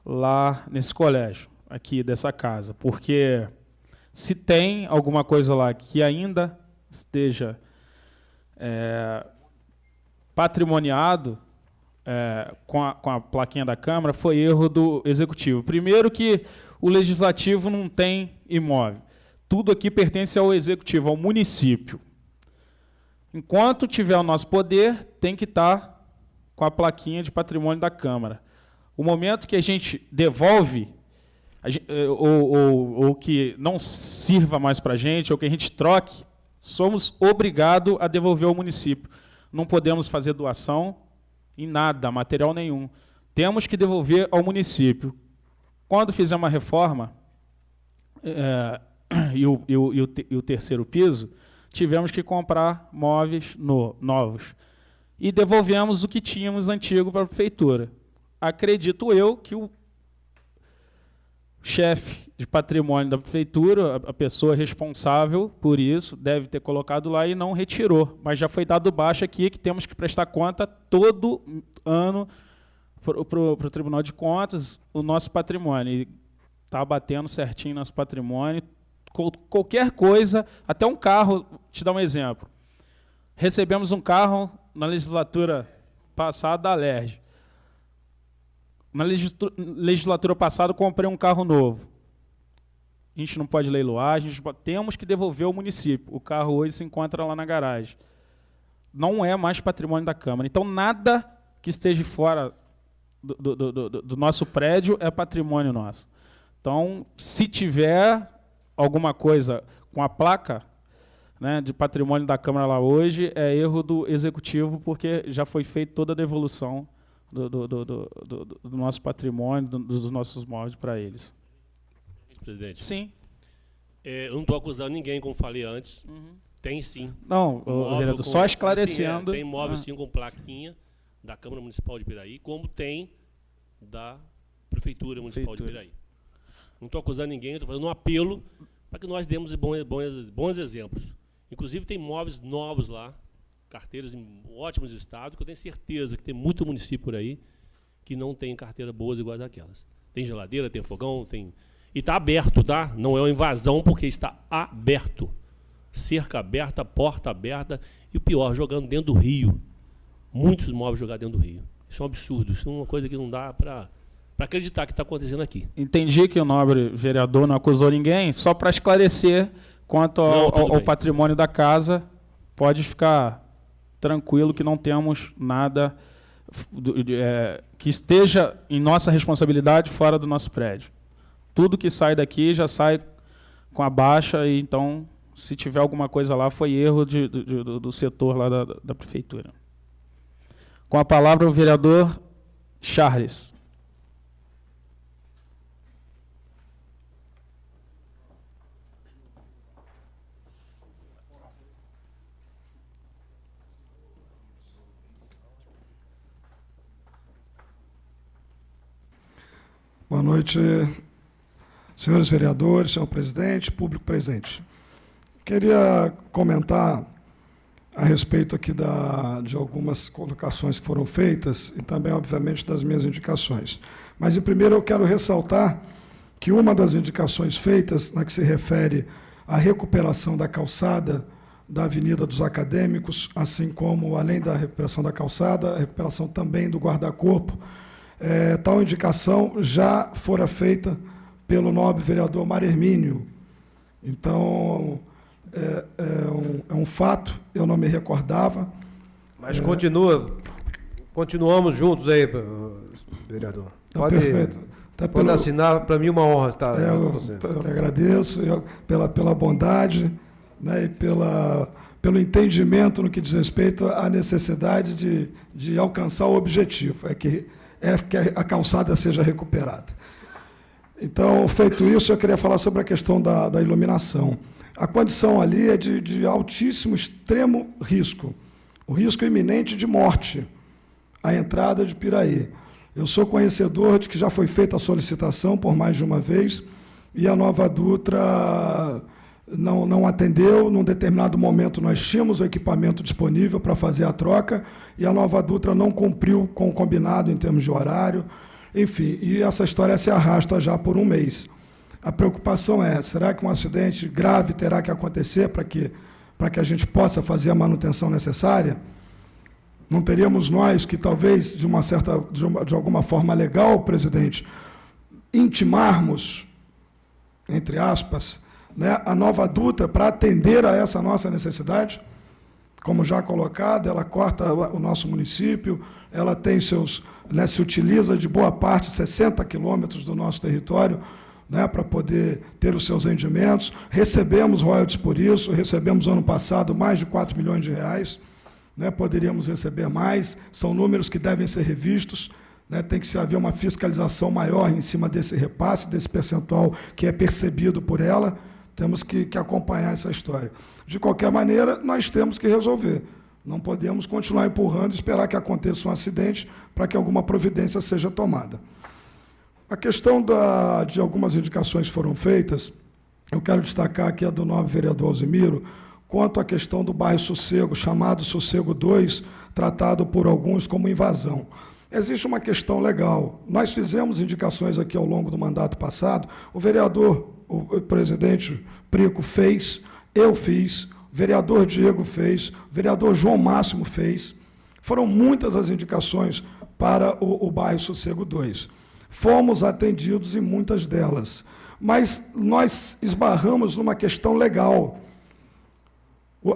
lá nesse colégio, aqui dessa casa, porque se tem alguma coisa lá que ainda esteja patrimoniado com a plaquinha da Câmara, foi erro do Executivo. Primeiro que o Legislativo não tem imóvel. Tudo aqui pertence ao Executivo, ao município. Enquanto tiver o nosso poder, tem que estar com a plaquinha de patrimônio da Câmara. O momento que a gente devolve, ou que não sirva mais para a gente, ou que a gente troque, somos obrigados a devolver ao município. Não podemos fazer doação em nada, material nenhum. Temos que devolver ao município. Quando fizer uma reforma e o terceiro piso, tivemos que comprar móveis novos. E devolvemos o que tínhamos antigo para a prefeitura. Acredito eu que o chefe de patrimônio da prefeitura, a pessoa responsável por isso, deve ter colocado lá e não retirou. Mas já foi dado baixa aqui que temos que prestar conta todo ano para o Tribunal de Contas o nosso patrimônio. E está batendo certinho nosso patrimônio. Qualquer coisa, até um carro, te dar um exemplo. Recebemos um carro na legislatura passada da Alerj. Na legislatura passada, comprei um carro novo. A gente não pode leiloar, temos que devolver ao município. O carro hoje se encontra lá na garagem. Não é mais patrimônio da Câmara. Então, nada que esteja fora do nosso prédio é patrimônio nosso. Então, se tiver alguma coisa com a placa, né, de patrimônio da Câmara lá hoje, é erro do Executivo, porque já foi feita toda a devolução do nosso patrimônio, dos nossos móveis para eles. Presidente. Sim. Eu não estou acusando ninguém, como falei antes. Uhum. Tem sim. Não, vereador, só esclarecendo. Tem móvel sim com plaquinha da Câmara Municipal de Piraí, como tem da Prefeitura Municipal de Piraí. Não estou acusando ninguém, estou fazendo um apelo para que nós demos bons exemplos. Inclusive, tem móveis novos lá, carteiras em ótimos estados, que eu tenho certeza que tem muito município por aí que não tem carteira boas iguais àquelas. Tem geladeira, tem fogão, tem... E está aberto, tá? Não é uma invasão, porque está aberto. Cerca aberta, porta aberta, e o pior, jogando dentro do rio. Muitos móveis jogados dentro do rio. Isso é um absurdo, isso é uma coisa que não dá para para acreditar que está acontecendo aqui. Entendi que o nobre vereador não acusou ninguém, só para esclarecer quanto ao patrimônio da casa, pode ficar tranquilo que não temos nada que esteja em nossa responsabilidade fora do nosso prédio. Tudo que sai daqui já sai com a baixa, e então, se tiver alguma coisa lá, foi erro do setor lá da prefeitura. Com a palavra, o vereador Charles. Boa noite, senhores vereadores, senhor presidente, público presente. Queria comentar a respeito aqui de algumas colocações que foram feitas e também, obviamente, das minhas indicações. Mas, em primeiro, eu quero ressaltar que uma das indicações feitas, na que se refere à recuperação da calçada da Avenida dos Acadêmicos, assim como, além da recuperação da calçada, a recuperação também do guarda-corpo, tal indicação já fora feita pelo nobre vereador Mário Hermínio. Então, é um fato, eu não me recordava. Mas continuamos juntos aí, vereador. Perfeito. Pode assinar, para mim é uma honra estar com com você. Eu lhe agradeço pela bondade, né, e pelo entendimento no que diz respeito à necessidade de alcançar o objetivo, que a calçada seja recuperada. Então, feito isso, eu queria falar sobre a questão da iluminação. A condição ali é de altíssimo, extremo risco, o risco iminente de morte, a entrada de Piraí. Eu sou conhecedor de que já foi feita a solicitação por mais de uma vez, e a Nova Dutra não atendeu. Num determinado momento, nós tínhamos o equipamento disponível para fazer a troca, e a Nova Dutra não cumpriu com o combinado em termos de horário. Enfim, e essa história se arrasta já por um mês. A preocupação é, será que um acidente grave terá que acontecer para que a gente possa fazer a manutenção necessária? Não teríamos nós que, talvez, de alguma forma legal, presidente, intimarmos, entre aspas, né, a Nova Dutra para atender a essa nossa necessidade? Como já colocado, ela corta o nosso município, ela tem se utiliza de boa parte, 60 quilômetros do nosso território, né, para poder ter os seus rendimentos. Recebemos royalties por isso, recebemos ano passado mais de 4 milhões de reais, né, poderíamos receber mais, são números que devem ser revistos, né, tem que haver uma fiscalização maior em cima desse repasse, desse percentual que é percebido por ela. Temos que acompanhar essa história. De qualquer maneira, nós temos que resolver. Não podemos continuar empurrando e esperar que aconteça um acidente para que alguma providência seja tomada. A questão de algumas indicações que foram feitas, eu quero destacar aqui a do nobre vereador Alzemiro, quanto à questão do bairro Sossego, chamado Sossego 2, tratado por alguns como invasão. Existe uma questão legal. Nós fizemos indicações aqui ao longo do mandato passado, o vereador, o presidente Prico fez, eu fiz, o vereador Diego fez, o vereador João Máximo fez. Foram muitas as indicações para o bairro Sossego 2. Fomos atendidos em muitas delas, mas nós esbarramos numa questão legal.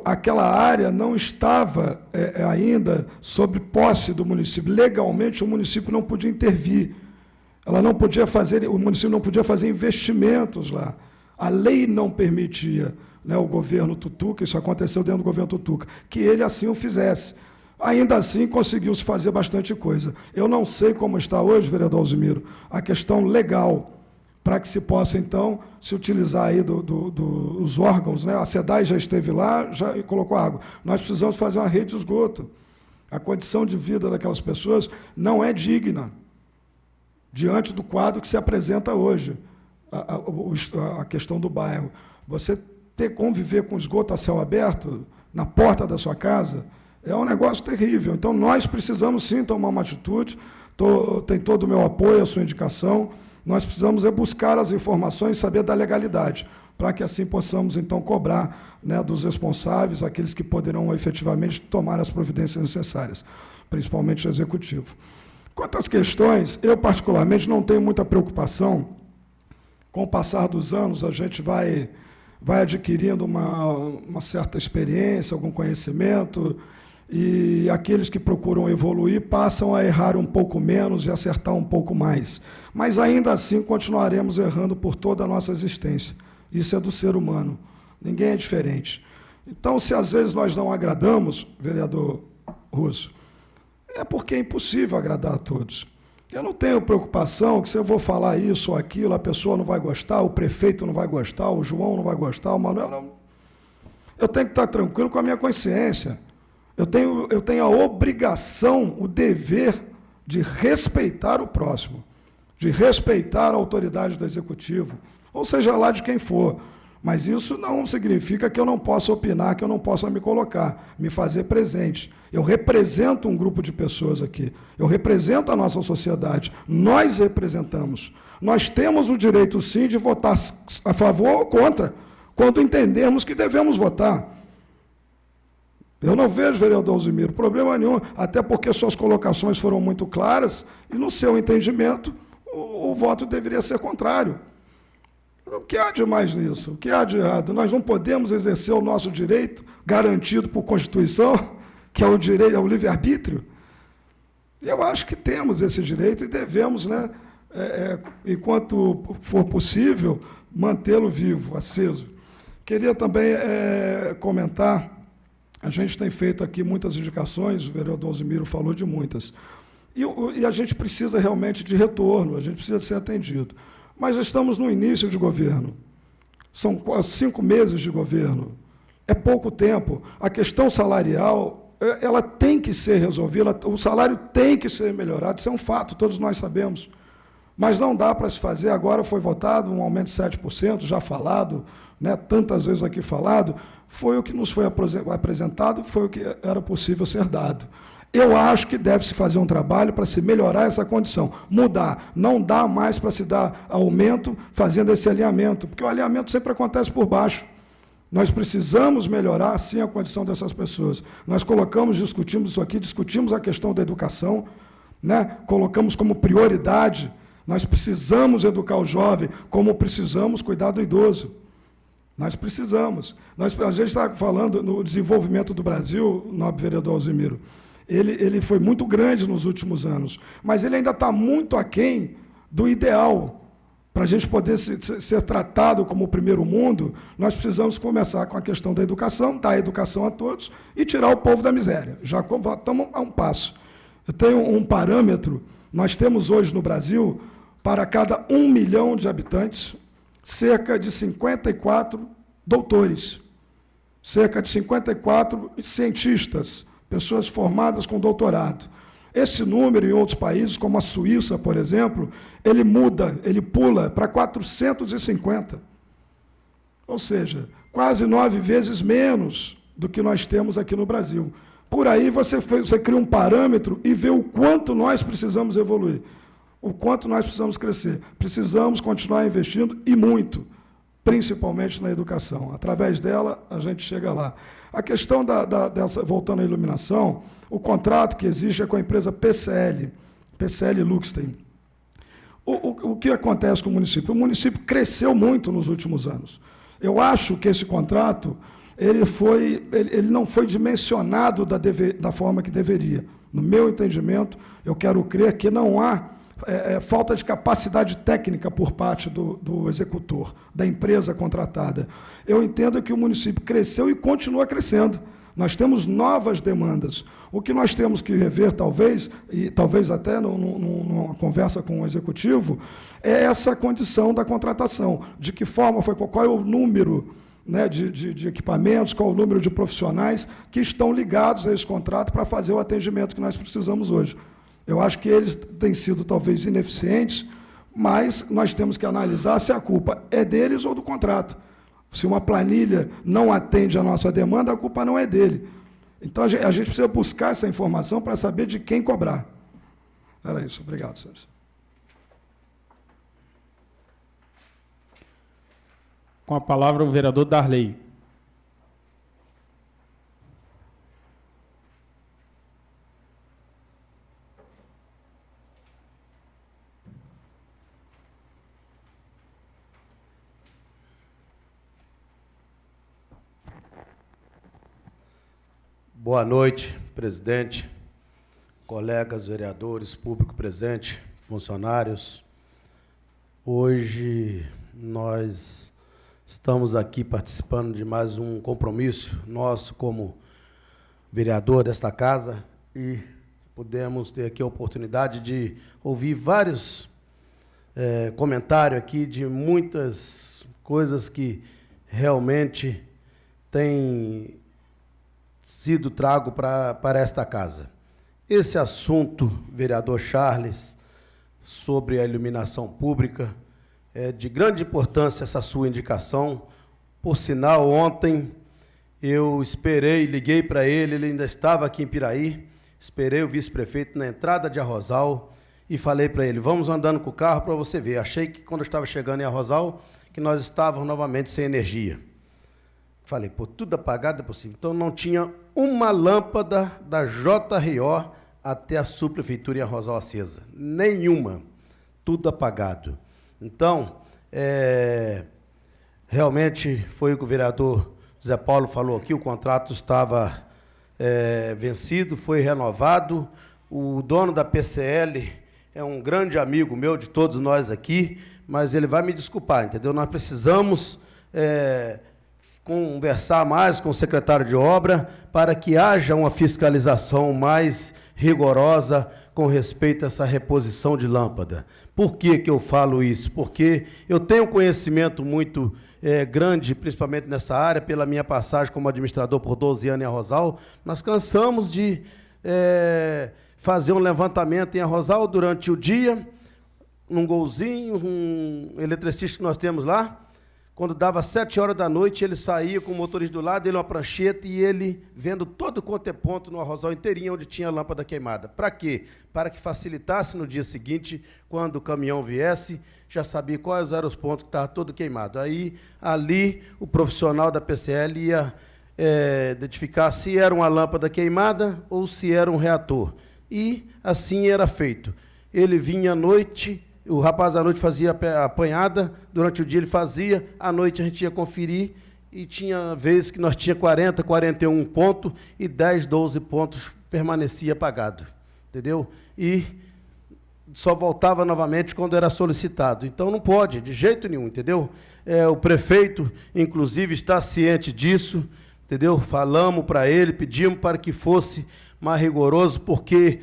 Aquela área não estava ainda sob posse do município. Legalmente, o município não podia intervir. O município não podia fazer investimentos lá. A lei não permitia, né, o governo Tutuca, isso aconteceu dentro do governo Tutuca, que ele assim o fizesse. Ainda assim, conseguiu-se fazer bastante coisa. Eu não sei como está hoje, vereador Alzemiro, a questão legal, para que se possa, então, se utilizar aí dos órgãos, né? A SEDAI já esteve lá, já colocou água. Nós precisamos fazer uma rede de esgoto. A condição de vida daquelas pessoas não é digna diante do quadro que se apresenta hoje, a questão do bairro. Você conviver com esgoto a céu aberto, na porta da sua casa, é um negócio terrível. Então, nós precisamos, sim, tomar uma atitude. Tem todo o meu apoio, a sua indicação. Nós precisamos buscar as informações e saber da legalidade, para que assim possamos, então, cobrar, né, dos responsáveis, aqueles que poderão efetivamente tomar as providências necessárias, principalmente o Executivo. Quanto às questões, eu particularmente não tenho muita preocupação. Com o passar dos anos, a gente vai adquirindo uma certa experiência, algum conhecimento, e aqueles que procuram evoluir passam a errar um pouco menos e acertar um pouco mais. Mas ainda assim continuaremos errando por toda a nossa existência. Isso é do ser humano. Ninguém é diferente. Então, se às vezes nós não agradamos, vereador Russo, é porque é impossível agradar a todos. Eu não tenho preocupação que se eu vou falar isso ou aquilo, a pessoa não vai gostar, o prefeito não vai gostar, o João não vai gostar, o Manuel não. Eu tenho que estar tranquilo com a minha consciência. Eu tenho a obrigação, o dever de respeitar o próximo, de respeitar a autoridade do executivo, ou seja lá de quem for. Mas isso não significa que eu não possa opinar, que eu não possa me colocar, me fazer presente. Eu represento um grupo de pessoas aqui. Eu represento a nossa sociedade. Nós representamos. Nós temos o direito, sim, de votar a favor ou contra, quando entendemos que devemos votar. Eu não vejo, vereador Alzimiro, problema nenhum, até porque suas colocações foram muito claras e, no seu entendimento, o voto deveria ser contrário. O que há de mais nisso? O que há de errado? Nós não podemos exercer o nosso direito, garantido por Constituição, que é o direito ao livre-arbítrio? Eu acho que temos esse direito e devemos, né, enquanto for possível, mantê-lo vivo, aceso. Queria também comentar, a gente tem feito aqui muitas indicações, o vereador Alzimiro falou de muitas, e a gente precisa realmente de retorno, a gente precisa ser atendido. Mas estamos no início de governo. São 5 meses de governo. É pouco tempo. A questão salarial, ela tem que ser resolvida, o salário tem que ser melhorado, isso é um fato, todos nós sabemos. Mas não dá para se fazer, agora foi votado um aumento de 7%, já falado, né, tantas vezes aqui falado, foi o que nos foi apresentado, foi o que era possível ser dado. Eu acho que deve-se fazer um trabalho para se melhorar essa condição, mudar. Não dá mais para se dar aumento fazendo esse alinhamento, porque o alinhamento sempre acontece por baixo. Nós precisamos melhorar, sim, a condição dessas pessoas. Nós discutimos isso aqui, discutimos a questão da educação, né? Colocamos como prioridade, nós precisamos educar o jovem, como precisamos cuidar do idoso. Nós precisamos. A gente está falando no desenvolvimento do Brasil, nobre vereador Alzimiro, ele foi muito grande nos últimos anos, mas ele ainda está muito aquém do ideal. Para a gente poder ser tratado como o primeiro mundo, nós precisamos começar com a questão da educação, dar educação a todos e tirar o povo da miséria. Já estamos a um passo. Eu tenho um parâmetro, nós temos hoje no Brasil, para cada 1 milhão de habitantes, cerca de 54 doutores, cerca de 54 cientistas, pessoas formadas com doutorado. Esse número, em outros países, como a Suíça, por exemplo, ele pula para 450. Ou seja, quase 9 vezes menos do que nós temos aqui no Brasil. Por aí você cria um parâmetro e vê o quanto nós precisamos evoluir, o quanto nós precisamos crescer. Precisamos continuar investindo, e muito, principalmente na educação. Através dela, a gente chega lá. A questão voltando à iluminação, o contrato que existe é com a empresa PCL Luxten. O que acontece com o município? O município cresceu muito nos últimos anos. Eu acho que esse contrato ele não foi dimensionado da forma que deveria. No meu entendimento, eu quero crer que não há falta de capacidade técnica por parte do executor, da empresa contratada. Eu entendo que o município cresceu e continua crescendo. Nós temos novas demandas. O que nós temos que rever, talvez, e talvez até numa conversa com o executivo, é essa condição da contratação. De que forma foi, qual é o número, né, de equipamentos, qual é o número de profissionais que estão ligados a esse contrato para fazer o atendimento que nós precisamos hoje. Eu acho que eles têm sido, talvez, ineficientes, mas nós temos que analisar se a culpa é deles ou do contrato. Se uma planilha não atende a nossa demanda, a culpa não é dele. Então, a gente precisa buscar essa informação para saber de quem cobrar. Era isso. Obrigado, senhores. Com a palavra, o vereador Darley. Boa noite, presidente, colegas vereadores, público presente, funcionários. Hoje nós estamos aqui participando de mais um compromisso nosso como vereador desta casa e pudemos ter aqui a oportunidade de ouvir vários comentários aqui de muitas coisas que realmente têm sido trago para esta casa. Esse assunto, vereador Charles, sobre a iluminação pública, é de grande importância essa sua indicação. Por sinal, ontem eu esperei, liguei para ele ainda estava aqui em Piraí, esperei o vice-prefeito na entrada de Arrozal e falei para ele, vamos andando com o carro para você ver. Achei que quando eu estava chegando em Arrozal, que nós estávamos novamente sem energia. Falei, pô, tudo apagado é possível. Então não tinha uma lâmpada da JRO até a subprefeitura em Arrozal acesa. Nenhuma. Tudo apagado. Então, realmente foi o que o vereador Zé Paulo falou aqui, o contrato estava vencido, foi renovado. O dono da PCL é um grande amigo meu, de todos nós aqui, mas ele vai me desculpar, entendeu? Nós precisamos conversar mais com o secretário de obra para que haja uma fiscalização mais rigorosa com respeito a essa reposição de lâmpada. Por que que eu falo isso? Porque eu tenho conhecimento muito grande, principalmente nessa área, pela minha passagem como administrador por 12 anos em Arrozal. Nós cansamos de fazer um levantamento em Arrozal durante o dia, num golzinho, um eletricista que nós temos lá. Quando dava 7 horas da noite, ele saía com o motorista do lado, ele uma prancheta e ele vendo todo quanto é ponto no Arrozal inteirinho onde tinha a lâmpada queimada. Para quê? Para que facilitasse no dia seguinte, quando o caminhão viesse, já sabia quais eram os pontos que estavam todo queimado. Aí, ali, o profissional da PCL ia identificar se era uma lâmpada queimada ou se era um reator. E assim era feito. Ele vinha à noite, o rapaz à noite fazia a apanhada, durante o dia ele fazia, à noite a gente ia conferir, e tinha vezes que nós tinha 40, 41 pontos, e 10, 12 pontos permanecia apagado, entendeu? E só voltava novamente quando era solicitado. Então não pode, de jeito nenhum, entendeu? O prefeito, inclusive, está ciente disso, entendeu? Falamos para ele, pedimos para que fosse mais rigoroso, porque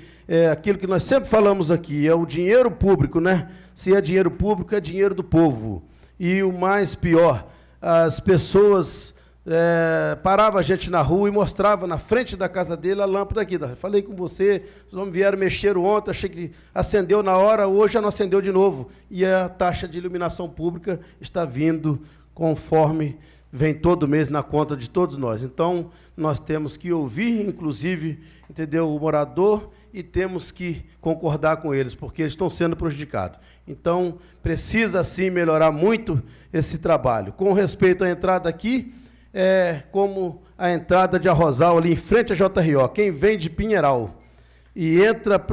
aquilo que nós sempre falamos aqui, é o dinheiro público, né? Se é dinheiro público, é dinheiro do povo. E o mais pior, as pessoas paravam a gente na rua e mostravam na frente da casa dele a lâmpada aqui. Falei com você, os homens vieram, mexeram ontem, achei que acendeu na hora, hoje já não acendeu de novo. E a taxa de iluminação pública está vindo conforme vem todo mês na conta de todos nós. Então, nós temos que ouvir, inclusive, entendeu, o morador, e temos que concordar com eles, porque eles estão sendo prejudicados. Então, precisa, sim, melhorar muito esse trabalho. Com respeito à entrada aqui, como a entrada de Arrozal, ali em frente à JRO, quem vem de Pinheiral e entra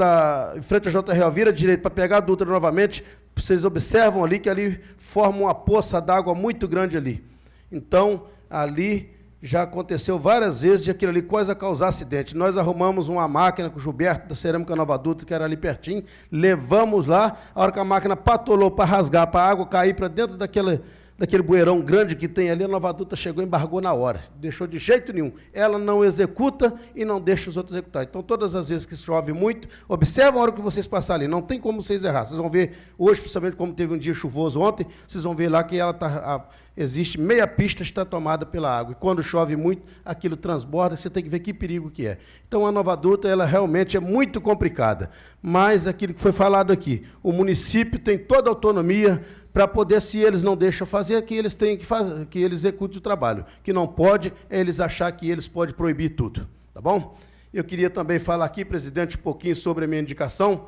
em frente à JRO, vira direito para pegar a Dutra novamente, vocês observam ali que ali forma uma poça d'água muito grande ali. Então, ali já aconteceu várias vezes de aquilo ali quase a causar acidente. Nós arrumamos uma máquina com o Gilberto da Cerâmica Nova Dutra, que era ali pertinho, levamos lá, a hora que a máquina patolou para rasgar, para a água cair para dentro daquele bueirão grande que tem ali, a Nova Dutra chegou e embargou na hora. Deixou de jeito nenhum. Ela não executa e não deixa os outros executar. Então, todas as vezes que chove muito, observam a hora que vocês passarem ali. Não tem como vocês errar. Vocês vão ver, hoje, principalmente como teve um dia chuvoso ontem, vocês vão ver lá que ela existe meia pista está tomada pela água. E quando chove muito, aquilo transborda, você tem que ver que perigo que é. Então, a Nova Dutra, ela realmente é muito complicada. Mas, aquilo que foi falado aqui, o município tem toda a autonomia para poder, se eles não deixam fazer, que eles têm que fazer, que eles executem o trabalho. Que não pode é eles achar que eles podem proibir tudo. Tá bom? Eu queria também falar aqui, presidente, um pouquinho sobre a minha indicação.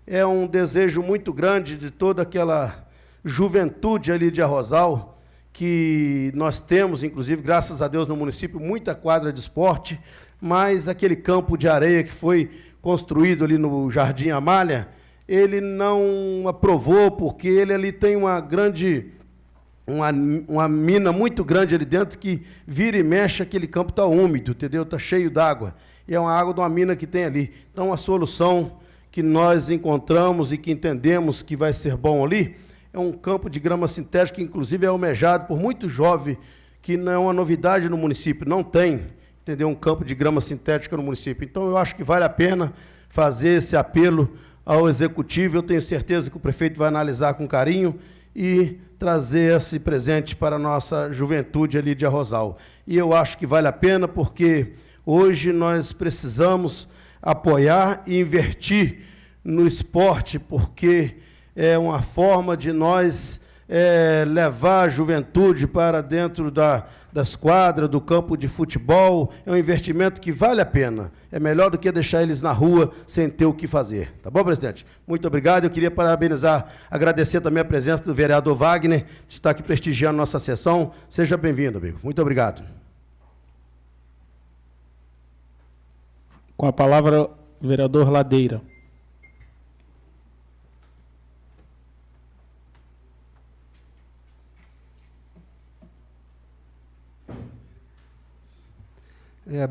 É um desejo muito grande de toda aquela juventude ali de Arrozal, que nós temos, inclusive, graças a Deus, no município, muita quadra de esporte, mas aquele campo de areia que foi construído ali no Jardim Amália, ele não aprovou, porque ele ali tem uma grande uma mina muito grande ali dentro que vira e mexe, aquele campo está úmido, entendeu? Está cheio d'água. E é uma água de uma mina que tem ali. Então, a solução que nós encontramos e que entendemos que vai ser bom ali é um campo de grama sintética, que inclusive é almejado por muitos jovens, que não é uma novidade no município, não tem, entendeu? Um campo de grama sintética no município. Então, eu acho que vale a pena fazer esse apelo ao Executivo. Eu tenho certeza que o prefeito vai analisar com carinho e trazer esse presente para a nossa juventude ali de Arrozal. E eu acho que vale a pena, porque hoje nós precisamos apoiar e investir no esporte, porque é uma forma de nós levar a juventude para dentro das quadras, do campo de futebol. É um investimento que vale a pena. É melhor do que deixar eles na rua sem ter o que fazer. Tá bom, presidente? Muito obrigado. Eu queria parabenizar, agradecer também a presença do vereador Wagner, que está aqui prestigiando nossa sessão. Seja bem-vindo, amigo. Muito obrigado. Com a palavra, o vereador Ladeira.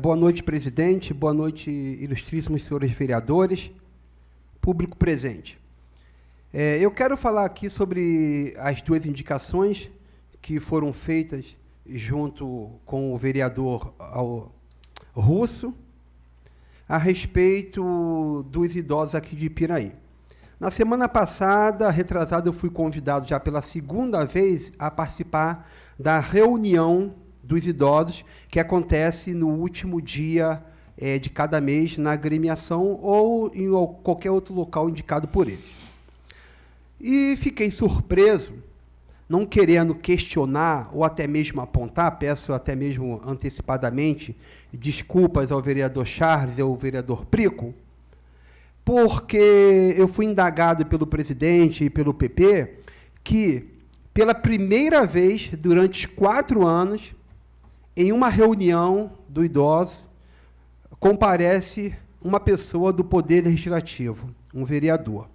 Boa noite, presidente. Boa noite, ilustríssimos senhores vereadores, público presente. Eu quero falar aqui sobre as duas indicações que foram feitas junto com o vereador Russo a respeito dos idosos aqui de Ipiraí. Na semana passada, retrasada, eu fui convidado já pela segunda vez a participar da reunião dos idosos, que acontece no último dia de cada mês na agremiação ou em qualquer outro local indicado por eles. E fiquei surpreso, não querendo questionar ou até mesmo apontar, peço até mesmo antecipadamente desculpas ao vereador Charles e ao vereador Prico, porque eu fui indagado pelo presidente e pelo PP que, pela primeira vez durante 4 anos, em uma reunião do idoso, comparece uma pessoa do Poder Legislativo, um vereador.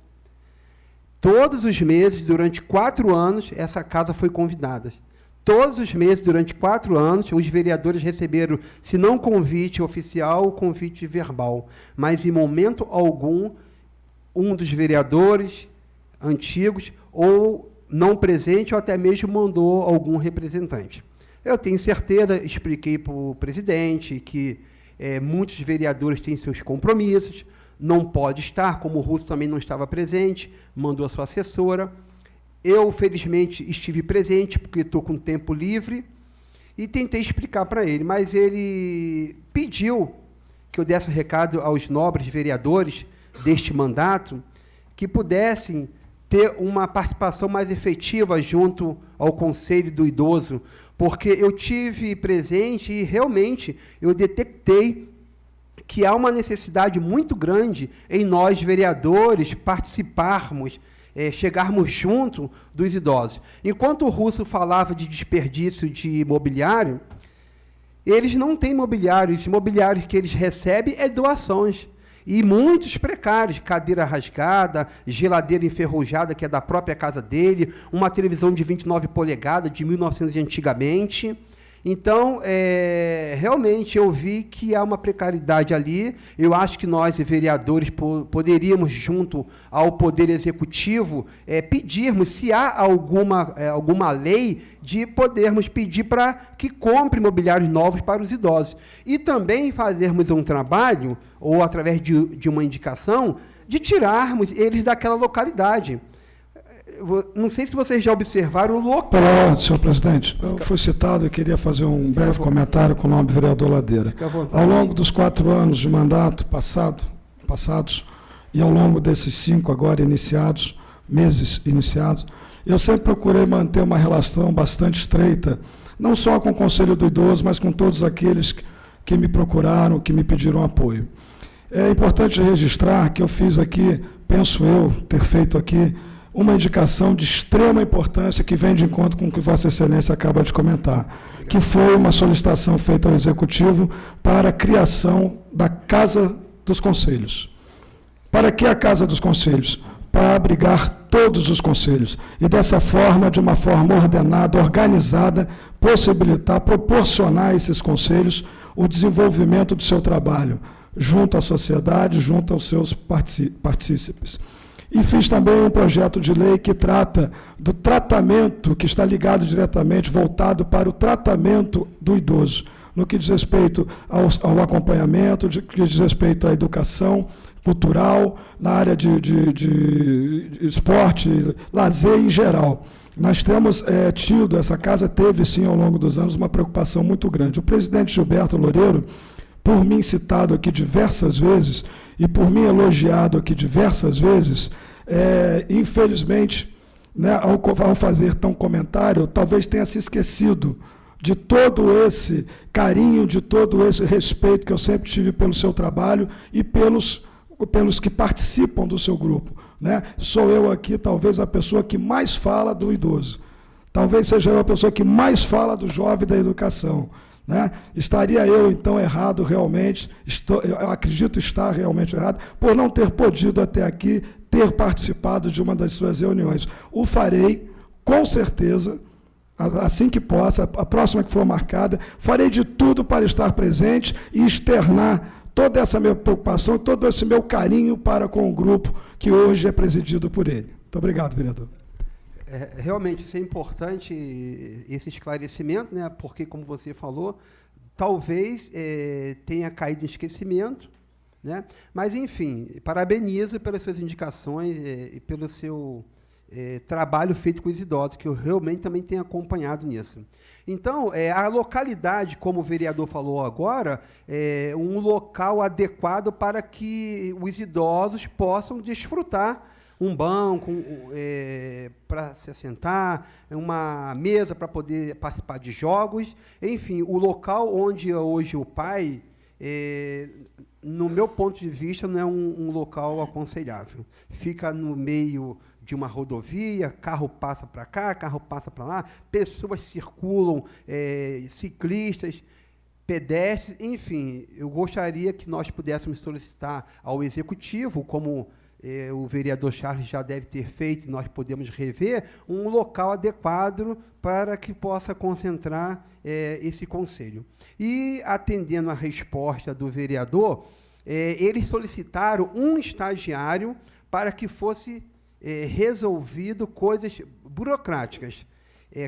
Todos os meses, durante 4 anos, essa casa foi convidada. Todos os meses, durante 4 anos, os vereadores receberam, se não convite oficial, convite verbal. Mas, em momento algum, um dos vereadores antigos, ou não presente, ou até mesmo mandou algum representante. Eu tenho certeza, expliquei para o presidente que muitos vereadores têm seus compromissos, não pode estar, como o Russo também não estava presente, mandou a sua assessora. Eu, felizmente, estive presente, porque estou com tempo livre, e tentei explicar para ele, mas ele pediu que eu desse um recado aos nobres vereadores deste mandato, que pudessem ter uma participação mais efetiva junto ao Conselho do Idoso, porque eu tive presente e, realmente, eu detectei que há uma necessidade muito grande em nós, vereadores, participarmos, chegarmos junto dos idosos. Enquanto o Russo falava de desperdício de imobiliário, eles não têm imobiliário. Os imobiliários que eles recebem é doações. E muitos precários, cadeira rasgada, geladeira enferrujada, que é da própria casa dele, uma televisão de 29 polegadas, de 1900 antigamente. Então, realmente, eu vi que há uma precariedade ali. Eu acho que nós, vereadores, poderíamos, junto ao Poder Executivo, pedirmos, se há alguma lei, de podermos pedir para que compre imobiliários novos para os idosos. E também fazermos um trabalho, ou através de uma indicação, de tirarmos eles daquela localidade. Não sei se vocês já observaram o local. Senhor presidente, eu fui citado e queria fazer um breve comentário com o nome do vereador Ladeira. Ao longo dos 4 anos de mandato passados, e ao longo desses 5 agora meses iniciados, eu sempre procurei manter uma relação bastante estreita, não só com o Conselho do Idoso, mas com todos aqueles que me procuraram, que me pediram apoio. É importante registrar que eu fiz aqui, penso eu ter feito aqui, uma indicação de extrema importância que vem de encontro com o que Vossa Excelência acaba de comentar, que foi uma solicitação feita ao Executivo para a criação da Casa dos Conselhos. Para que a Casa dos Conselhos? para abrigar todos os conselhos. E dessa forma, de uma forma ordenada, organizada, proporcionar a esses conselhos o desenvolvimento do seu trabalho, junto à sociedade, junto aos seus partícipes. E fiz também um projeto de lei que trata do tratamento, que está ligado diretamente, voltado para o tratamento do idoso, no que diz respeito ao acompanhamento, no que diz respeito à educação cultural, na área de esporte, lazer em geral. Nós temos tido, essa casa teve, sim, ao longo dos anos, uma preocupação muito grande. O presidente Gilberto Loureiro, por mim citado aqui diversas vezes, e por mim elogiado aqui diversas vezes, infelizmente, né, ao fazer tão comentário, talvez tenha se esquecido de todo esse carinho, de todo esse respeito que eu sempre tive pelo seu trabalho e pelos que participam do seu grupo. Né? Sou eu aqui, talvez, a pessoa que mais fala do idoso. Talvez seja eu a pessoa que mais fala do jovem e da educação. Né? Estaria eu, então, errado realmente, eu acredito estar realmente errado, por não ter podido até aqui ter participado de uma das suas reuniões. O farei, com certeza, assim que possa, a próxima que for marcada, farei de tudo para estar presente e externar toda essa minha preocupação, todo esse meu carinho para com o grupo que hoje é presidido por ele. Muito obrigado, vereador. Realmente, isso é importante, esse esclarecimento, né? Porque, como você falou, talvez tenha caído em esquecimento, né? Mas, enfim, parabenizo pelas suas indicações e pelo seu trabalho feito com os idosos, que eu realmente também tenho acompanhado nisso. Então, a localidade, como o vereador falou agora, é um local adequado para que os idosos possam desfrutar um banco para se assentar, uma mesa para poder participar de jogos, enfim, o local onde hoje o pai, no meu ponto de vista, não é um local aconselhável. Fica no meio de uma rodovia, carro passa para cá, carro passa para lá, pessoas circulam, ciclistas, pedestres, enfim, eu gostaria que nós pudéssemos solicitar ao Executivo, como o vereador Charles já deve ter feito, nós podemos rever, um local adequado para que possa concentrar esse conselho. E, atendendo a resposta do vereador, eles solicitaram um estagiário para que fosse resolvido coisas burocráticas,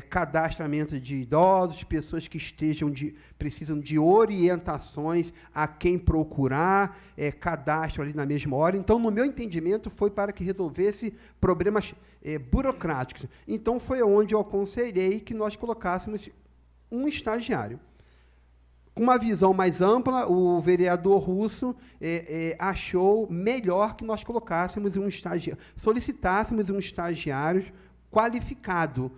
cadastramento de idosos, pessoas que precisam de orientações a quem procurar, cadastro ali na mesma hora. Então, no meu entendimento, foi para que resolvesse problemas burocráticos. Então, foi onde eu aconselhei que nós colocássemos um estagiário. Com uma visão mais ampla, o vereador Russo achou melhor que nós colocássemos um estagiário, solicitássemos um estagiário qualificado.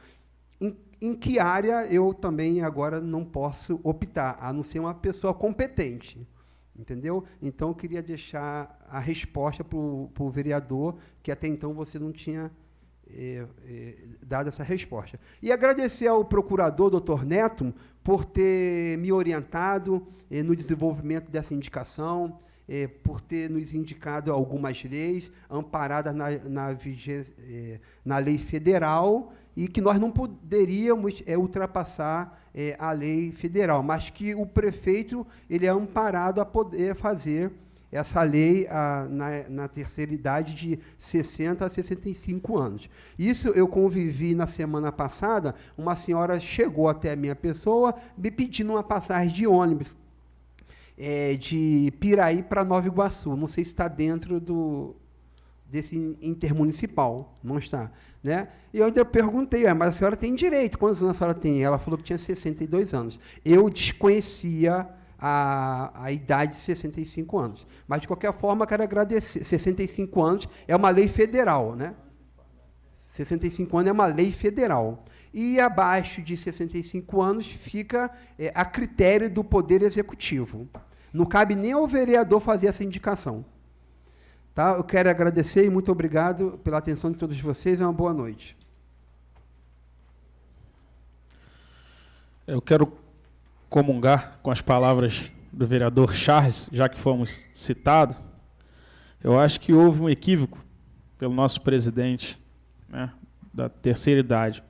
Em que área eu também agora não posso optar, a não ser uma pessoa competente. Entendeu? Então, eu queria deixar a resposta para o vereador, que até então você não tinha dado essa resposta. E agradecer ao procurador, doutor Neto, por ter me orientado no desenvolvimento dessa indicação, por ter nos indicado algumas leis amparadas na lei federal, e que nós não poderíamos ultrapassar a lei federal, mas que o prefeito ele é amparado a poder fazer essa lei na terceira idade de 60 a 65 anos. Isso eu convivi na semana passada, uma senhora chegou até a minha pessoa me pedindo uma passagem de ônibus de Piraí para Nova Iguaçu. Não sei se está dentro desse intermunicipal, não está. Né? E eu ainda perguntei, mas a senhora tem direito, quantos anos a senhora tem? Ela falou que tinha 62 anos. Eu desconhecia a idade de 65 anos. Mas, de qualquer forma, quero agradecer. 65 anos é uma lei federal, né? 65 anos é uma lei federal. E abaixo de 65 anos fica a critério do Poder Executivo. Não cabe nem ao vereador fazer essa indicação. Tá? Eu quero agradecer e muito obrigado pela atenção de todos vocês. Uma boa noite. Eu quero comungar com as palavras do vereador Charles, já que fomos citados. Eu acho que houve um equívoco pelo nosso presidente, né, da terceira idade.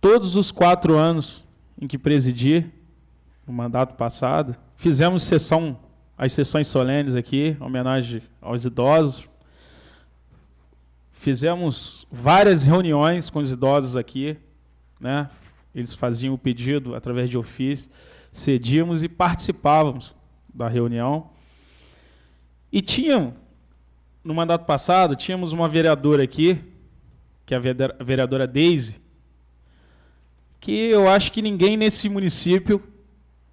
Todos os 4 anos em que presidi, no mandato passado, fizemos as sessões solenes aqui, em homenagem aos idosos. Fizemos várias reuniões com os idosos aqui, né? Eles faziam o pedido através de ofício, cedíamos e participávamos da reunião. E no mandato passado, tínhamos uma vereadora aqui, que é a vereadora Deise, que eu acho que ninguém nesse município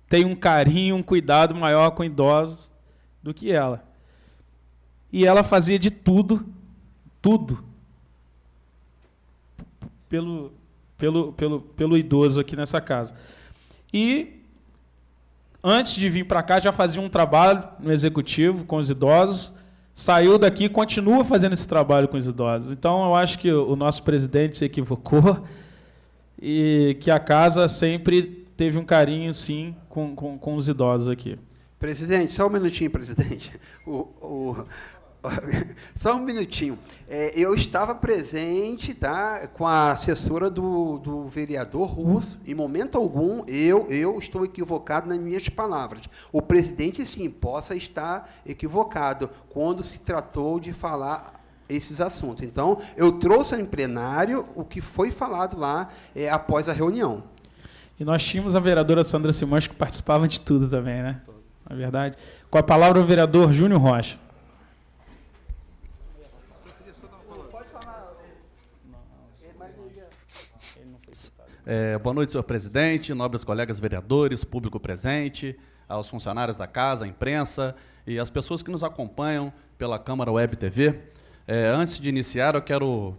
tem um carinho, um cuidado maior com idosos do que ela. E ela fazia de tudo pelo idoso aqui nessa casa. E, antes de vir para cá, já fazia um trabalho no executivo com os idosos, saiu daqui e continua fazendo esse trabalho com os idosos. Então, eu acho que o nosso presidente se equivocou e que a casa sempre teve um carinho, sim, com os idosos aqui. Presidente, só um minutinho, presidente. Só um minutinho. Eu estava presente, tá, com a assessora do vereador Russo. Em momento algum, eu estou equivocado nas minhas palavras. O presidente, sim, possa estar equivocado quando se tratou de falar esses assuntos. Então, eu trouxe em plenário o que foi falado lá após a reunião. E nós tínhamos a vereadora Sandra Simões, que participava de tudo também, né? Na verdade. Com a palavra, o vereador Júnior Rocha. Boa noite, senhor presidente, nobres colegas vereadores, público presente, aos funcionários da casa, à imprensa e às pessoas que nos acompanham pela Câmara Web TV. Antes de iniciar, eu quero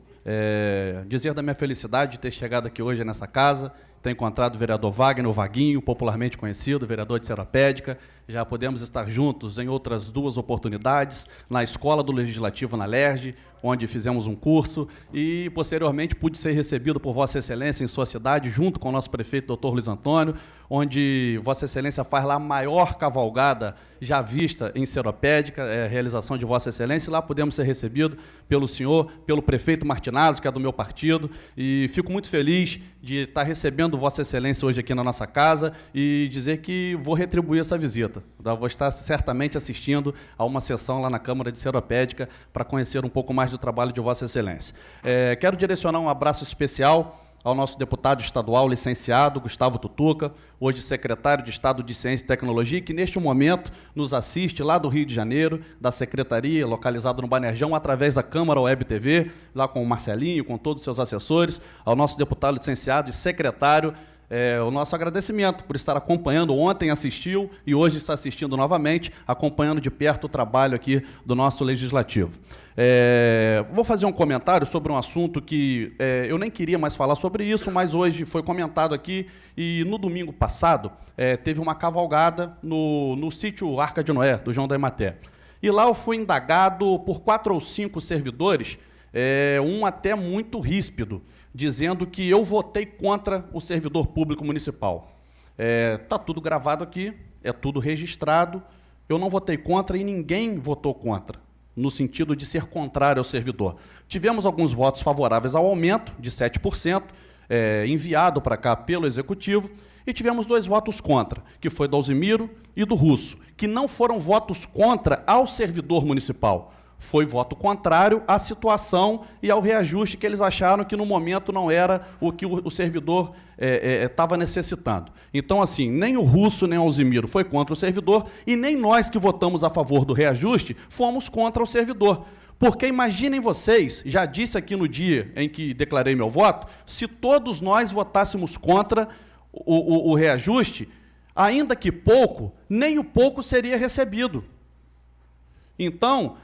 dizer da minha felicidade de ter chegado aqui hoje nessa casa, ter encontrado o vereador Wagner, o Vaguinho, popularmente conhecido, vereador de Seropédica. Já podemos estar juntos em outras 2 oportunidades, na Escola do Legislativo na LERJ, onde fizemos um curso, e, posteriormente, pude ser recebido por Vossa Excelência em sua cidade, junto com o nosso prefeito, doutor Luiz Antônio, onde Vossa Excelência faz lá a maior cavalgada já vista em Seropédica, realização de Vossa Excelência, e lá pudemos ser recebidos pelo senhor, pelo prefeito Martinazzo, que é do meu partido, e fico muito feliz de estar recebendo Vossa Excelência hoje aqui na nossa casa e dizer que vou retribuir essa visita. Vou estar certamente assistindo a uma sessão lá na Câmara de Seropédica para conhecer um pouco mais do trabalho de Vossa Excelência. Quero direcionar um abraço especial ao nosso deputado estadual licenciado Gustavo Tutuca, hoje secretário de Estado de Ciência e Tecnologia, que neste momento nos assiste lá do Rio de Janeiro, da secretaria, localizado no Banerjão, através da Câmara Web TV, lá com o Marcelinho, com todos os seus assessores, ao nosso deputado licenciado e secretário, o nosso agradecimento por estar acompanhando, ontem assistiu e hoje está assistindo novamente, acompanhando de perto o trabalho aqui do nosso Legislativo. Vou fazer um comentário sobre um assunto que eu nem queria mais falar sobre isso, mas hoje foi comentado aqui, e no domingo passado teve uma cavalgada no sítio Arca de Noé, do João da Ematé. E lá eu fui indagado por 4 ou 5 servidores, um até muito ríspido, dizendo que eu votei contra o servidor público municipal. Está tudo gravado aqui, é tudo registrado, eu não votei contra e ninguém votou contra, no sentido de ser contrário ao servidor. Tivemos alguns votos favoráveis ao aumento de 7%, enviado para cá pelo Executivo, e tivemos 2 votos contra, que foi do Alzimiro e do Russo, que não foram votos contra ao servidor municipal. Foi voto contrário à situação e ao reajuste que eles acharam que, no momento, não era o que o servidor estava necessitando. Então, assim, nem o Russo nem o Alzimiro foi contra o servidor e nem nós que votamos a favor do reajuste fomos contra o servidor. Porque imaginem vocês, já disse aqui no dia em que declarei meu voto, se todos nós votássemos contra o reajuste, ainda que pouco, nem o pouco seria recebido. Então,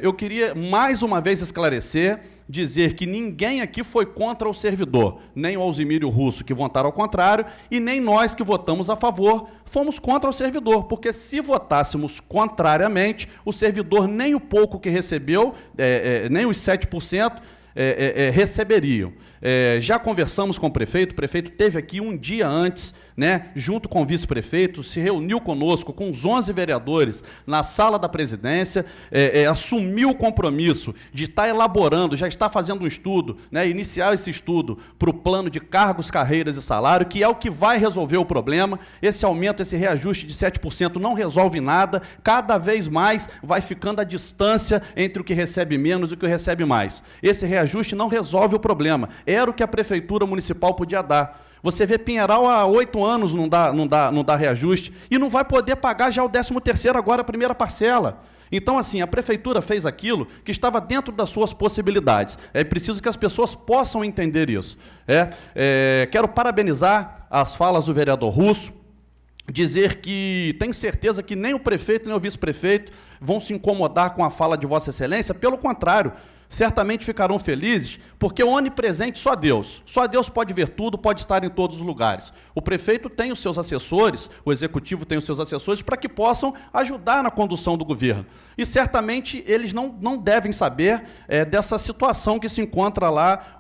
eu queria mais uma vez esclarecer, dizer que ninguém aqui foi contra o servidor, nem o Alzimiro e o Russo, que votaram ao contrário, e nem nós que votamos a favor, fomos contra o servidor, porque se votássemos contrariamente, o servidor nem o pouco que recebeu, nem os 7%, receberiam. Já conversamos com o prefeito teve aqui um dia antes, né, junto com o vice-prefeito, se reuniu conosco, com os 11 vereadores, na sala da presidência, assumiu o compromisso de estar elaborando, já está fazendo um estudo, né, iniciar esse estudo para o plano de cargos, carreiras e salário, que é o que vai resolver o problema. Esse aumento, esse reajuste de 7% não resolve nada, cada vez mais vai ficando a distância entre o que recebe menos e o que recebe mais. Esse reajuste não resolve o problema, era o que a Prefeitura Municipal podia dar. Você vê Pinheiral há 8 anos não dá reajuste e não vai poder pagar já o 13º agora, a primeira parcela. Então, assim, a Prefeitura fez aquilo que estava dentro das suas possibilidades. É preciso que as pessoas possam entender isso. Quero parabenizar as falas do vereador Russo, dizer que tenho certeza que nem o prefeito nem o vice-prefeito vão se incomodar com a fala de Vossa Excelência, pelo contrário, certamente ficarão felizes, porque onipresente só Deus pode ver tudo, pode estar em todos os lugares. O prefeito tem os seus assessores, o executivo tem os seus assessores para que possam ajudar na condução do governo. E certamente eles não devem saber dessa situação que se encontra lá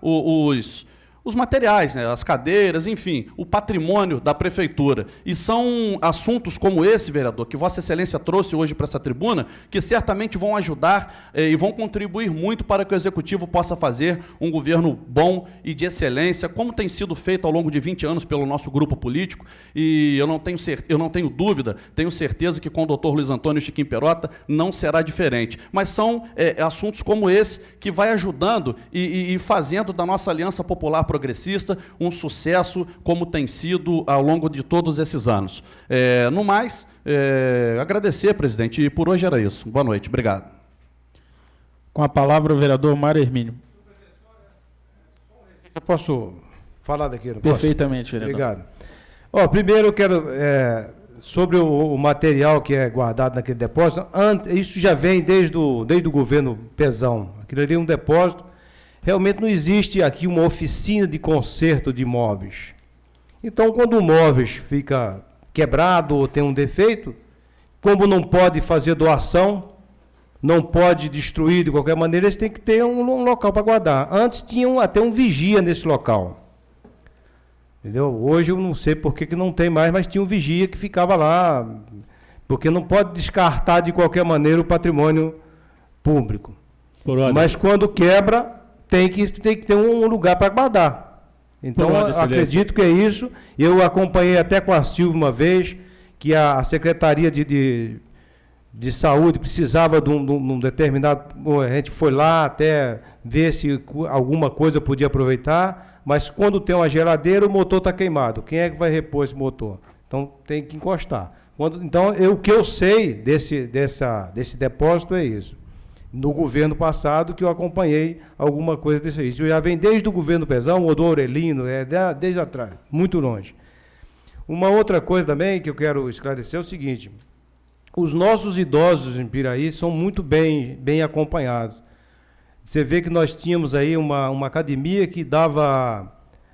os materiais, né, as cadeiras, enfim, o patrimônio da prefeitura. E são assuntos como esse, vereador, que Vossa Excelência trouxe hoje para essa tribuna, que certamente vão ajudar e vão contribuir muito para que o Executivo possa fazer um governo bom e de excelência, como tem sido feito ao longo de 20 anos pelo nosso grupo político, e eu não tenho dúvida, tenho certeza que com o doutor Luiz Antônio Chiquinho Perota não será diferente. Mas são assuntos como esse que vai ajudando e fazendo da nossa Aliança Popular Progressista um sucesso, como tem sido ao longo de todos esses anos. No mais, agradecer, presidente, e por hoje era isso. Boa noite, obrigado. Com a palavra o vereador Mário Hermínio. Eu posso falar daqui? Não posso? Perfeitamente, vereador. Obrigado. Primeiro eu quero, sobre o material que é guardado naquele depósito, isso já vem desde o governo Pezão. Aquilo ali é um depósito. Realmente não existe aqui uma oficina de conserto de móveis. Então, quando o móvel fica quebrado ou tem um defeito, como não pode fazer doação, não pode destruir de qualquer maneira, eles têm que ter um local para guardar. Antes tinham até um vigia nesse local. Entendeu? Hoje eu não sei por que não tem mais, mas tinha um vigia que ficava lá, porque não pode descartar de qualquer maneira o patrimônio público. Mas quando quebra, tem que ter um lugar para guardar. Então, acredito que é isso. Eu acompanhei até com a Silvia uma vez, que a Secretaria de Saúde precisava de um determinado... A gente foi lá até ver se alguma coisa podia aproveitar, mas quando tem uma geladeira, o motor está queimado. Quem é que vai repor esse motor? Então, tem que encostar. Então, o que eu sei desse depósito é isso. No governo passado, que eu acompanhei alguma coisa disso aí. Isso já vem desde o governo Pezão, ou do Aurelino, desde atrás, muito longe. Uma outra coisa também que eu quero esclarecer é o seguinte: os nossos idosos em Piraí são muito bem acompanhados. Você vê que nós tínhamos aí uma academia que dava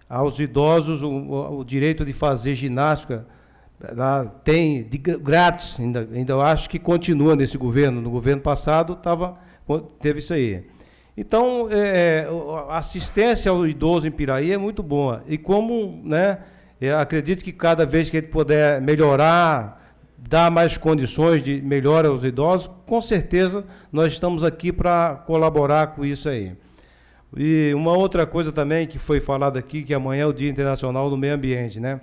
aos idosos o direito de fazer ginástica, tem grátis, ainda eu acho que continua nesse governo. No governo passado teve isso aí. Então, a assistência ao idoso em Piraí é muito boa. E como, né, eu acredito que cada vez que a gente puder melhorar, dar mais condições de melhora aos idosos, com certeza nós estamos aqui para colaborar com isso aí. E uma outra coisa também que foi falado aqui, que amanhã é o Dia Internacional do Meio Ambiente, né?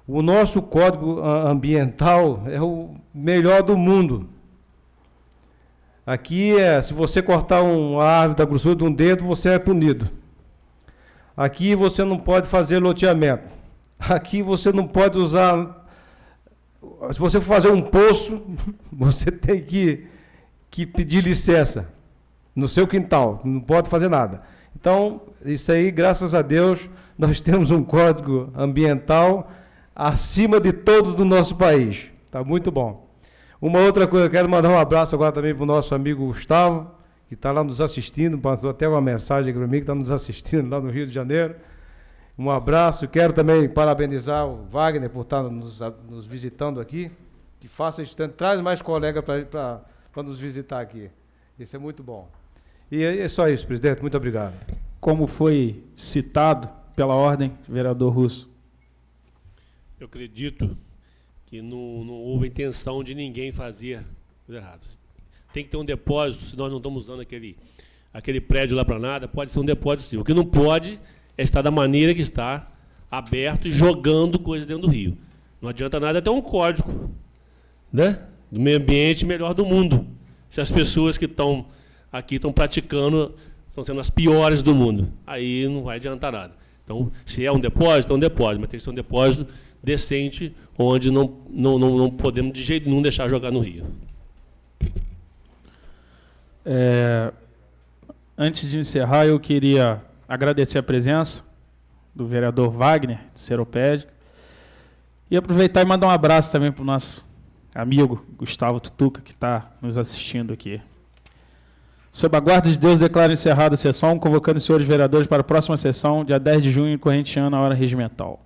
O nosso Código Ambiental é o melhor do mundo. Aqui, se você cortar uma árvore da grossura de um dedo, você é punido. Aqui você não pode fazer loteamento. Aqui você não pode usar... Se você for fazer um poço, você tem que pedir licença no seu quintal. Não pode fazer nada. Então, isso aí, graças a Deus, nós temos um Código Ambiental acima de todos do nosso país. Está muito bom. Uma outra coisa, eu quero mandar um abraço agora também para o nosso amigo Gustavo, que está lá nos assistindo, passou até uma mensagem para mim, que está nos assistindo lá no Rio de Janeiro. Um abraço. Quero também parabenizar o Wagner por estar nos visitando aqui. Que faça isso, traz mais colegas para nos visitar aqui. Isso é muito bom. E é só isso, presidente. Muito obrigado. como foi citado pela ordem, vereador Russo? Eu acredito que não houve intenção de ninguém fazer coisa errada. Tem que ter um depósito, se nós não estamos usando aquele prédio lá para nada, pode ser um depósito sim. O que não pode é estar da maneira que está, aberto e jogando coisas dentro do rio. Não adianta nada ter um código, né, do meio ambiente melhor do mundo, se as pessoas que estão aqui estão praticando, estão sendo as piores do mundo. Aí não vai adiantar nada. Então, se é um depósito, mas tem que ser um depósito decente, onde não podemos de jeito nenhum deixar jogar no rio. Antes de encerrar, eu queria agradecer a presença do vereador Wagner, de Seropédica, e aproveitar e mandar um abraço também para o nosso amigo Gustavo Tutuca, que está nos assistindo aqui. Sob a guarda de Deus, declaro encerrada a sessão, convocando os senhores vereadores para a próxima sessão, dia 10 de junho, corrente ano, a hora regimental.